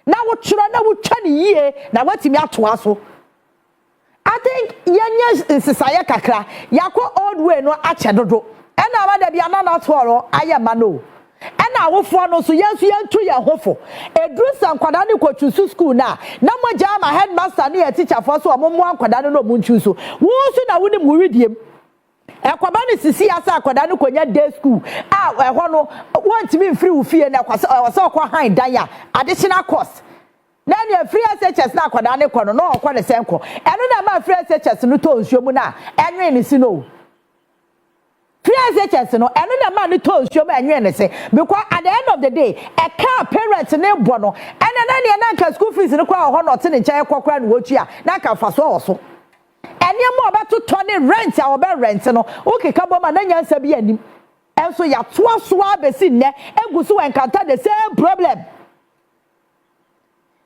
na wo tworo na wo twa ne yie na watimi atoa so I think yenya nsisaye kakra yakɔ old way no ache dodo ɛna wa da bia na na toro aye ma no ena awofo no so yensu yentu ye hofo edru sankwada ne kwotusu school na moja ma headmaster ne ya teacher for so omomo ankwada no mu nchuso wo su na woni mu rediem ekwaba ne sisi asa akwada ne konya day school a eho no want me free wo fie na kwasa okwa han dan ya additional cost na ne free SHS na akwada ne kono no okwa ne senko eno na ma free SHS no to nsuo mu na enwe ne si no SHS no eno na ma no to nsuo mu enwe ne se because at the end of the day a car parent ne bo no ena na ne na nka school fees ne kwa ho no te ne nche kwakwa ne wotua na ka fa so oso ene mo obeto to ne rent a obe rent no okeka bo ma na nyansa bi anim enso ya to aso abesi ne egusu encounter the same problem.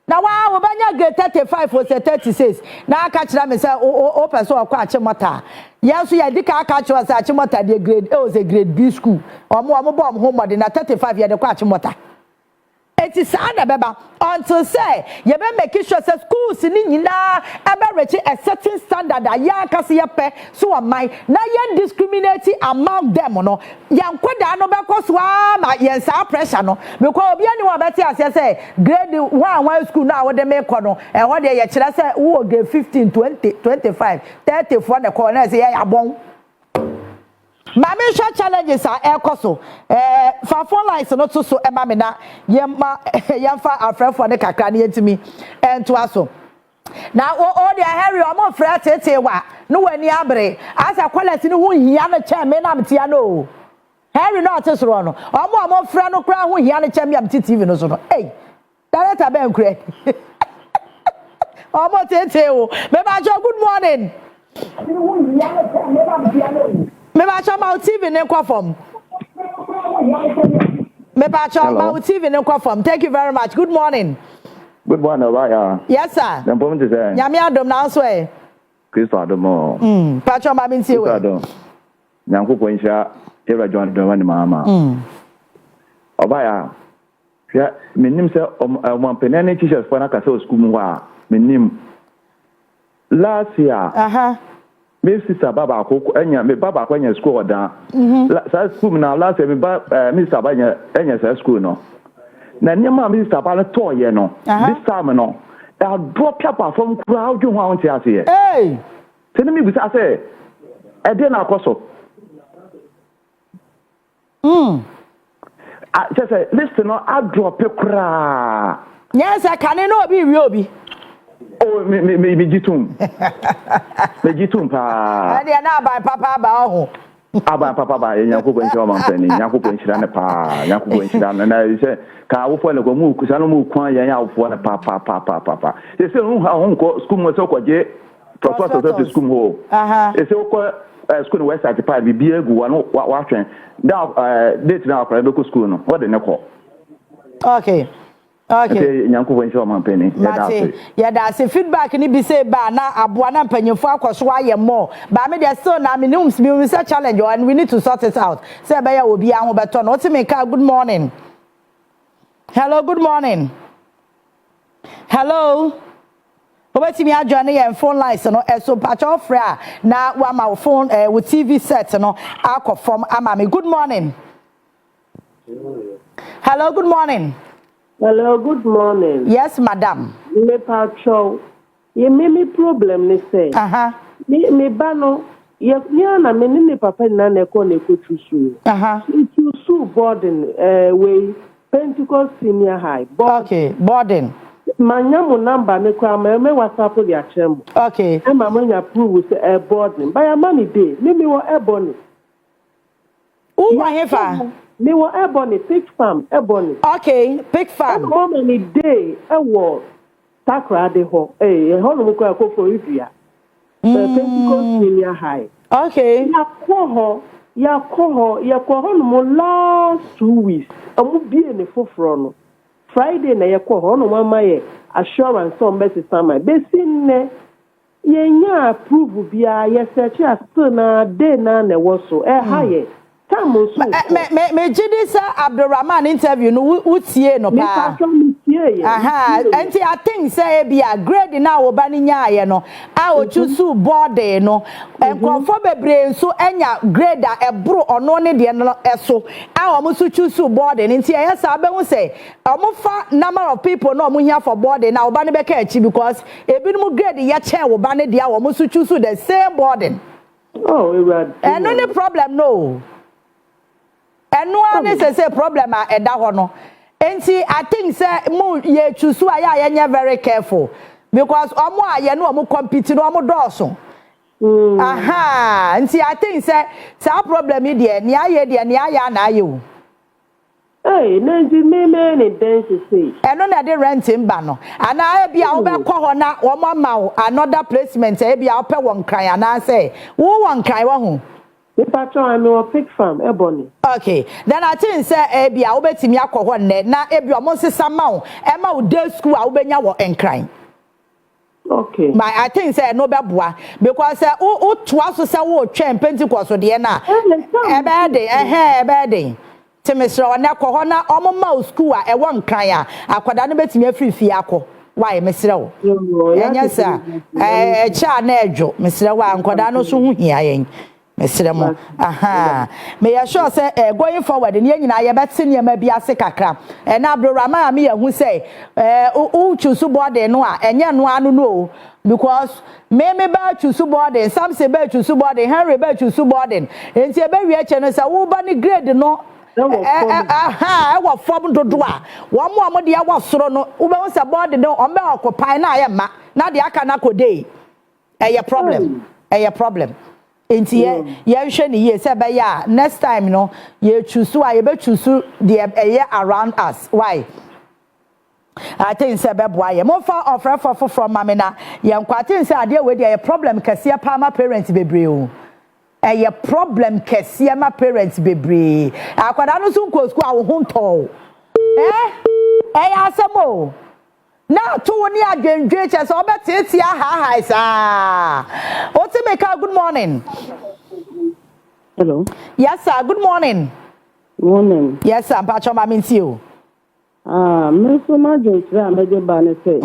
Na wa obanya grade 35 or 36 na aka kira me say o person akwa achimota yeso ya dika aka kira say achimota de grade A was a grade B school omo bo ho mode na 35 ye de kwa achimota eti sa na beba until say ye be make sure say schools ni nyina ebe reach a certain standard ya aka se ye pe so amai na ye discriminate among them no yankoda no be koso ma ye sa pressure no because obi ani wa beti ase say grade 1 school na wo de me ko no e ho de ye kire say wo grade 15 20 25 34 na ko na say ye abon Mami show challenges are ekoso fa phone lines no to so ema me na yemfa afrɛ for ne kakra ne yentimi ento aso na o de Harry o mo frɛ tete wa no wani abre asa quality no hu hia no che me na mtia no Harry no atesoro no o mo frɛ no kra hu hia no che me am TV no so no eh director ben kure o mo tete o me ba jo good morning me ba cho ma TV ne kwa form me ba cho ma TV ne kwa form thank you very much good morning Good morning, right? Yes sir I'm going to say nyame adom na so e Kristo adomo pa cho ma bi ntie we nyankopɔ nhyia Eva John Dwani mama Obaya ya menim sɛ ɔmampanane teachers for na ka sɛ school mu wa menim last year me sister baba akoko enya me baba akoko enya school odan sa school na last year me ba me sister ba enya sa school no na nyama me sister ba no to ye no this time no I drop paper from crowd you want to say hey tell me we say e dey na akoso just say listen no I drop kra yes I can no obi wi obi oh me jitum me jitum pa and ya na ba papa ba ho aba papa ba Nyankopon nhyira mampani Nyankopon nhyira ne pa Nyankopon nhyira na say ka wo fo le ko mu kusa no mu kwan yan ya wo fo ne pa say no ha ho ko school mo so ko je professor to school ho say ko school no west side pa bi egu wa twen da date na akra do school no what the ne ko okay Nyankopon nhyira mampani ya da say feedback ni bi say ba na aboa na mpanyefo akoso aye more ba me dey still na me say challenge and we need to sort it out say ba ya obi a ho beto no oti me ka good morning. Hello, good morning. Hello. Obeti mi adwane ye phone lines no so pacho fra na wa ma phone with TV set no akofom ama me. Good morning. Hello, good morning. Hello, good morning. Yes, madam. Me pacho. Ye me problem ni say. Me ba no ye na me ni papa na na ko na ko tusu. Tusu boarding way Pentecost Senior High. Okay, boarding. Manyamu number me kwa me WhatsApp di achemu. Okay. E ma manya prove say boarding. By a money day, me wo ebony. Who wa hefa? Me wo ebony pig farm ebony. Okay, pig farm. E mo many day e wo Takra de ho. Ho no kwa akofo ifia. Pentecost Senior High. Okay. Ya koho no mo last 2 weeks. Amu bie ne foforo no. Friday na ye koho no mama ye assurance on best sama. Besin ye nya approve bia ye search as na day na wo so. Haye. Me Jidisa Abdurrahman interview no utie no pa. Enti I think say be a grade na wo ba ni nyaaye no a o chusu board no enkonfo bebre nso enya grade a ebro ono ne de no eso a o mo so chusu board nti e sa be hu say o mo fa number of people no mo hia for board na wo ba ne be ka achi because ebinum grade ye chen wo ba ne de a wo mo so chusu the same boarding. Oh, no any problem no. And no one is a problem at Dahono. And see, I think, sir, mo ye choose why I am very careful because Omo, you know, mo competing on Dawson. And see, I think, sir, some problem idia, nia na you. Hey, Nancy, me dance say. And on the renting banner. And I be out back corner, or another placement, I be out per one cry, and I say, who one cry one. The patron I know pig farm ebony. Okay. Then I think say ebi a obetimi akọ ne na ebi o mo sesa ma o e ma o day school a obenya wo enkran. Okay. But I think say no be boa because o to aso say wo twen Pentecost de na. Ebe de. Temesro na akọ na o mo ma o school a e wo nkran a akwada no betimi afirifie akọ. Why mesre wo? Enya sa cha na edwo mesre wo akwada no so hu hia yen. Mesremo me ya sure say going forward ni nyina ye beti ne ma bia se kakra na Abdurrahman me ya hu say u choose board no a enye no anu no because me ba choose board some say ba choose board Henry ba choose board enti e ba wi eche no say wo ba ni grade no e wo form dodo a wo mo de wo soro no wo ba say board no o me occupy na ye ma na de aka na kodei problem Enti ye hwe ni ye se be ya next time no ye choose ye be choose the around us. Why? I think say be boa ye mo fa offer for from mamina ye nkwatin say ade we dey problem kase pa ma parents bebre o. Ye problem kase ma parents bebre. Akwada no so nko school a wo hunto. Asemo. Now to ni adwendwe che so obetete ha sa. Otimeka, good morning. Hello. Yes sir, good morning. Morning. Yes sir, pacho ma minti you. Me so ma dwendwe ameje ba ne say.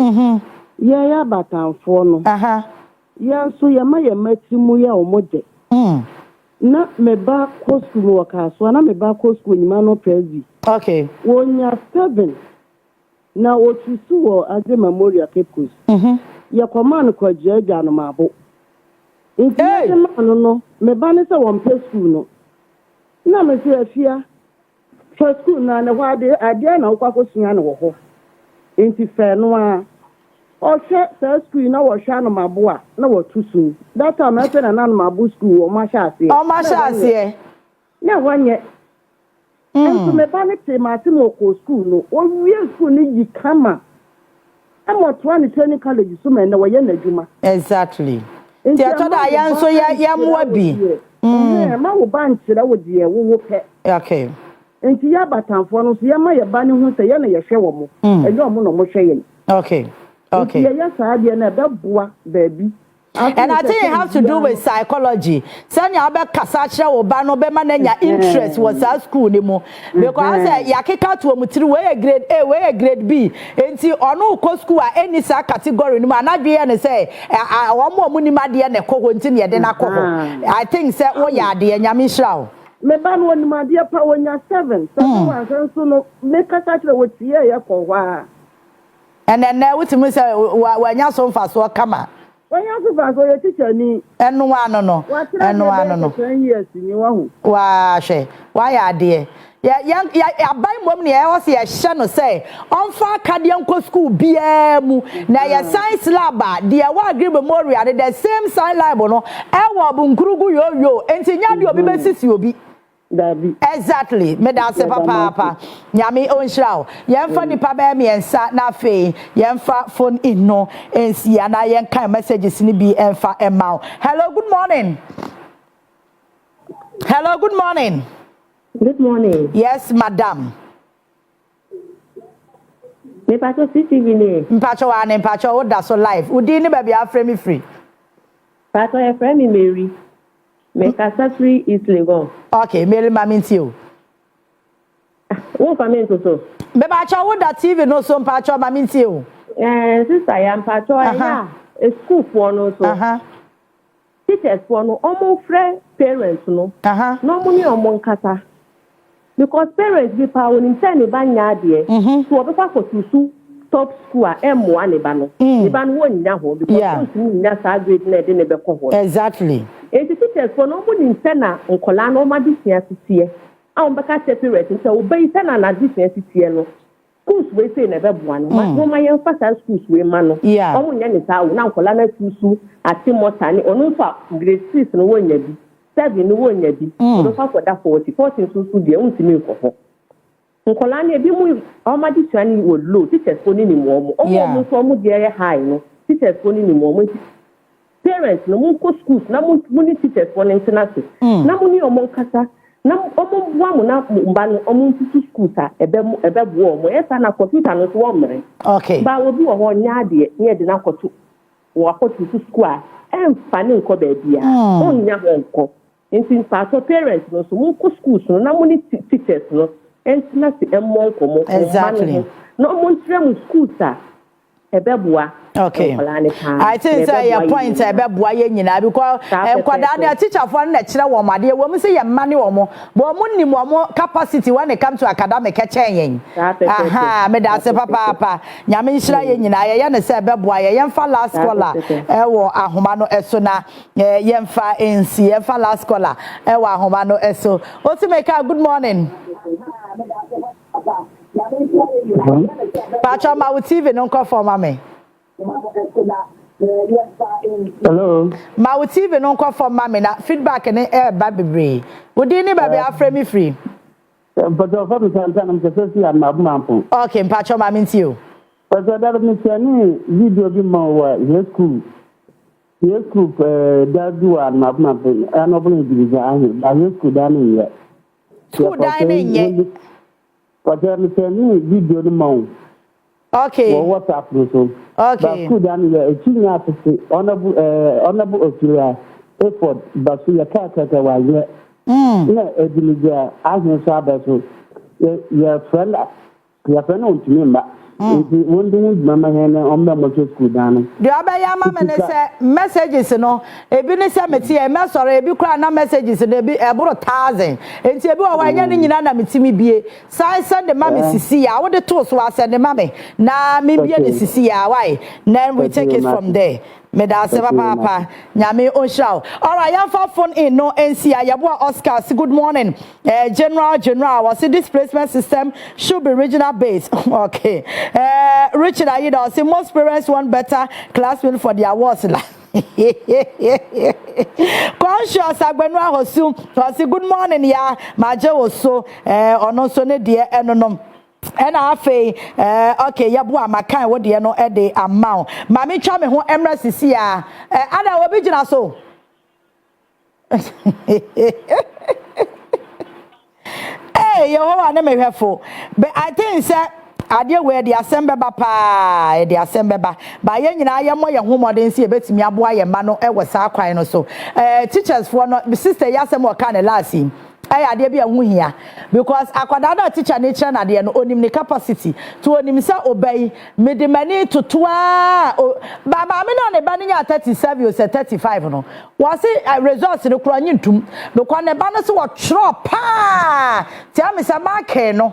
Ya batanfo no. Ya so ya ma ya matimu ya omoje. Na me ba ko school waka so na me ba ko school nyima no prezi. Okay. Wonya 7. Na otusu wo age memorial campus. Ya command ko jeja no mabo. Inti no me ba ne se won pe school no. Na me se afia. For school na ne wa ade na kwa ko sua no wo ho. Inti fe no a Oshe first school na wo hwa no maboa na wo tusu. That time I said na mabu school o ma sha ase. O ma sha ase. Na wanye. Enso me ba ne te ma te mo ko school no. O wie school ni yi kama. Amo to an training college so me na wo ye na dwuma. Exactly. Ti atoda ya nso ya moa bi. Ma wo ba nkyere wo de wo pe. Okay. Enti ya batanfo no so ya ma ye ba ne hu se ye na ye hwe wo mo. Enyo mo no mo hwe ye. Okay. Okay. And I think it has to do with psychology. Send your back Kasacha or Bano Bemananya interest was at school anymore. Because Yakika to a Mutri way grade A, way a grade B. And see, or no co school at any category, no man, not be and say, I want more money, my dear, and a co continue than a co. I think, say, oh, yeah, dear Yamisha. Me ban one, my dear, power when you're 7. So no, make a touch with here for a while. And then now what you say when you so fast or come on. When you so fast your teacher ni and no. And no. 10 years in you. Why are dear? Yeah, buy mom near was a channel say on far cardian school BM. Now your science lab, dear one agree memorial, the same sign lab no. I will bunkrugu yo, and Tinya be basis you be. Exactly. Me da se papa. Nyame onhira. Yemfa nipa ba me ensa na fe. Yemfa phone in no ensi ana yen kan messages ni bi enfa emma. Hello, good morning. Hello, good morning. Good morning. Yes, madam. Me pacho CCTV ne. Mpacho wa ne mpacho wo da so live. Udi ni ba bia frame me free. Pacho e frame me Mary. Me Kasatri is Legon. Okay, Mary Maminti o. Wo family so. Me pacho wo da TV no so mpacho Maminti o. Sister ya mpacho ya. School for no so. Teachers for no omo friend parents no. No money omo nkata. Because parents be power in send ba nya de. So obefa for tusu top school M1 ne ba no. Ne ba no nya ho because nya sa grade na de ne be ko ho. Exactly. Enti teachers for no money send na nkola no ma di siasie. A on beka separate nti obey send na di siasie no. Schools we say na be boa no. Ma ma yen fa schools we ma no. Omo nya ne sa na nkola na tusu ati mota ni onu fa grade 6 no wonya bi. 7 no wonya bi. No fa for that 40 so de untimi ko ho. Nkola na ebi mu o ma di tuani wo low teachers for ni mu omo. Omo so omo de high no. Teachers for ni mu omo. Parents no mun ko schools na mun ni teachers for international. Na mun ni omo kasa na omo bua mu na mba no omo tutu schools a ebe bua omo. Esa na computer no so wo mre. Okay. Ba obi wo ho nya de ye de na kotu. Wo akotu school a emfane nko ba bia. Onya ho nko. Nti pato parents no so mun ko schools no na mun ni teachers no entina si emmon komo. Exactly. No mun tire mu schools a ebe bua. Okay. I think say your point ebeboa ye nyina because enkwada na teacher for na kire wo made wo say ye mane wo mo bo mo nim wo capacity when it comes to academic chen yen me da se papa nyame nhira ye nyina ye na say ebeboa ye yemfa last scholar wo ahoma no eso na yemfa ensi yemfa last scholar wo ahoma no eso Otimeka, good morning. Pacha ma TV no call for mama. Hello. Ma TV no call for mama na feedback and baby. Would you need baby after me free? But of course I'm just see am abumampo. Okay, Pacha ma minti you. But that me say video bi ma wa school. Yes group that do am abumampo. An open division ahi. Ba school dan ye. School dan ye. But that me say video ni ma. Okay. Well, what's happening so? Okay. But could a senior honorable Australia effort, but see a character while yet. A deliver as no sabbath. Your friend on to me, one thing, Mamma Hannah on the motor school down. The Abaya Mamma say messages, no, a business cemetery, a mess or a big crowd of messages, and a bit about 1,000. And Tibu, why you know, Mitimi be. So I send the mammy Cecilia. I want the toast was send the mammy. Now, maybe the Cecilia, why? Then we take it from there. Me da se papa nyame onhraw. All right, yan for phone in no NCI yabo Oscar. Good morning. General was this displacement system should be regional based. Okay. Richard Ayida say most parents want better classmates for their awards. Conscious Agbenwa Hosu. Say good morning ya. Maje oso ono so ne de enonom. And afe okay yabu amakan wo de no e de amount mami twa me ho emra sisi a ana obi gina so eh Yehovah na mehwefo but I think say ade we de asembe ba pa de asembe ba ye nyina ye mo ye homoden si ebetimi aboa ye ma no e wo sa kwan no so teachers for no sister yasem o kan last I ade bia hu hia because akwada na teacher nature na de no onim ne capacity to onim say obey me de mani to toa ba ma me no ne ba nya 37 or 35 no was results no kro nyintum no kwa ne ba no so wo tro pa ti am say mark no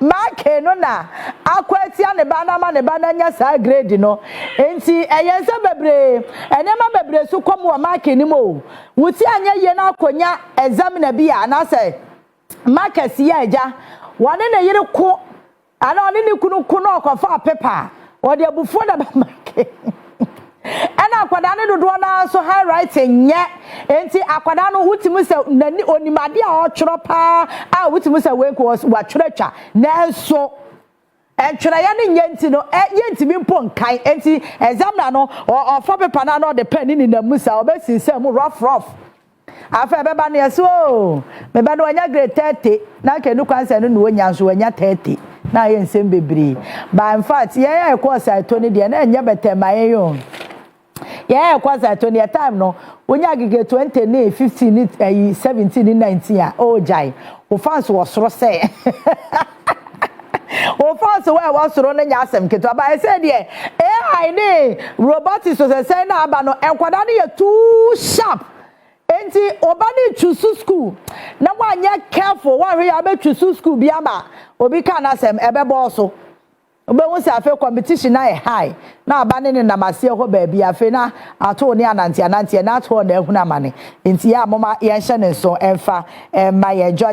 mark no na akwati ane ba na ma ne ba na nya sa grade no enti eyense bebre enema bebre su kom wo mark ni mo wuti anya ye na akonya examiner bia na say mark si ya eja wone na yire ko ana one ni kunu kuno okofa paper wo de abufo da ba mark ana akwada ne dodo na so high writing nye enti akwada no wutimu se nani onimade a otworo pa a wutimu se we ko wa tworatwa na so entwera ya ne nyenti no yenti mi mpo nkan enti examiner no ofo paper na no de pen ni na musa obesinse mu rough afa beba na so me ba no anya grade 30 na kenu kwanse no no nya so anya 30 na ye nsem bebiri ba in fact ye course atoni de na nya betema ye yo yeah, cause at 20 time no. When you get 20, 15, 17, 19, oh jai. O fans was so say. O fans were was running yasem kito. But I said yeah, AI ne robotics was say na ba no enkwada too sharp. Enti obani choose school. Na one ye careful one we abe choose school bi ama. Obi kan asem ebe boso. Obe won say afa competition na high na abane ne namase ho ba bia afa na ato ne anantia na ato na ehuna mane enti ya mama ye hye ne so emfa ma ye George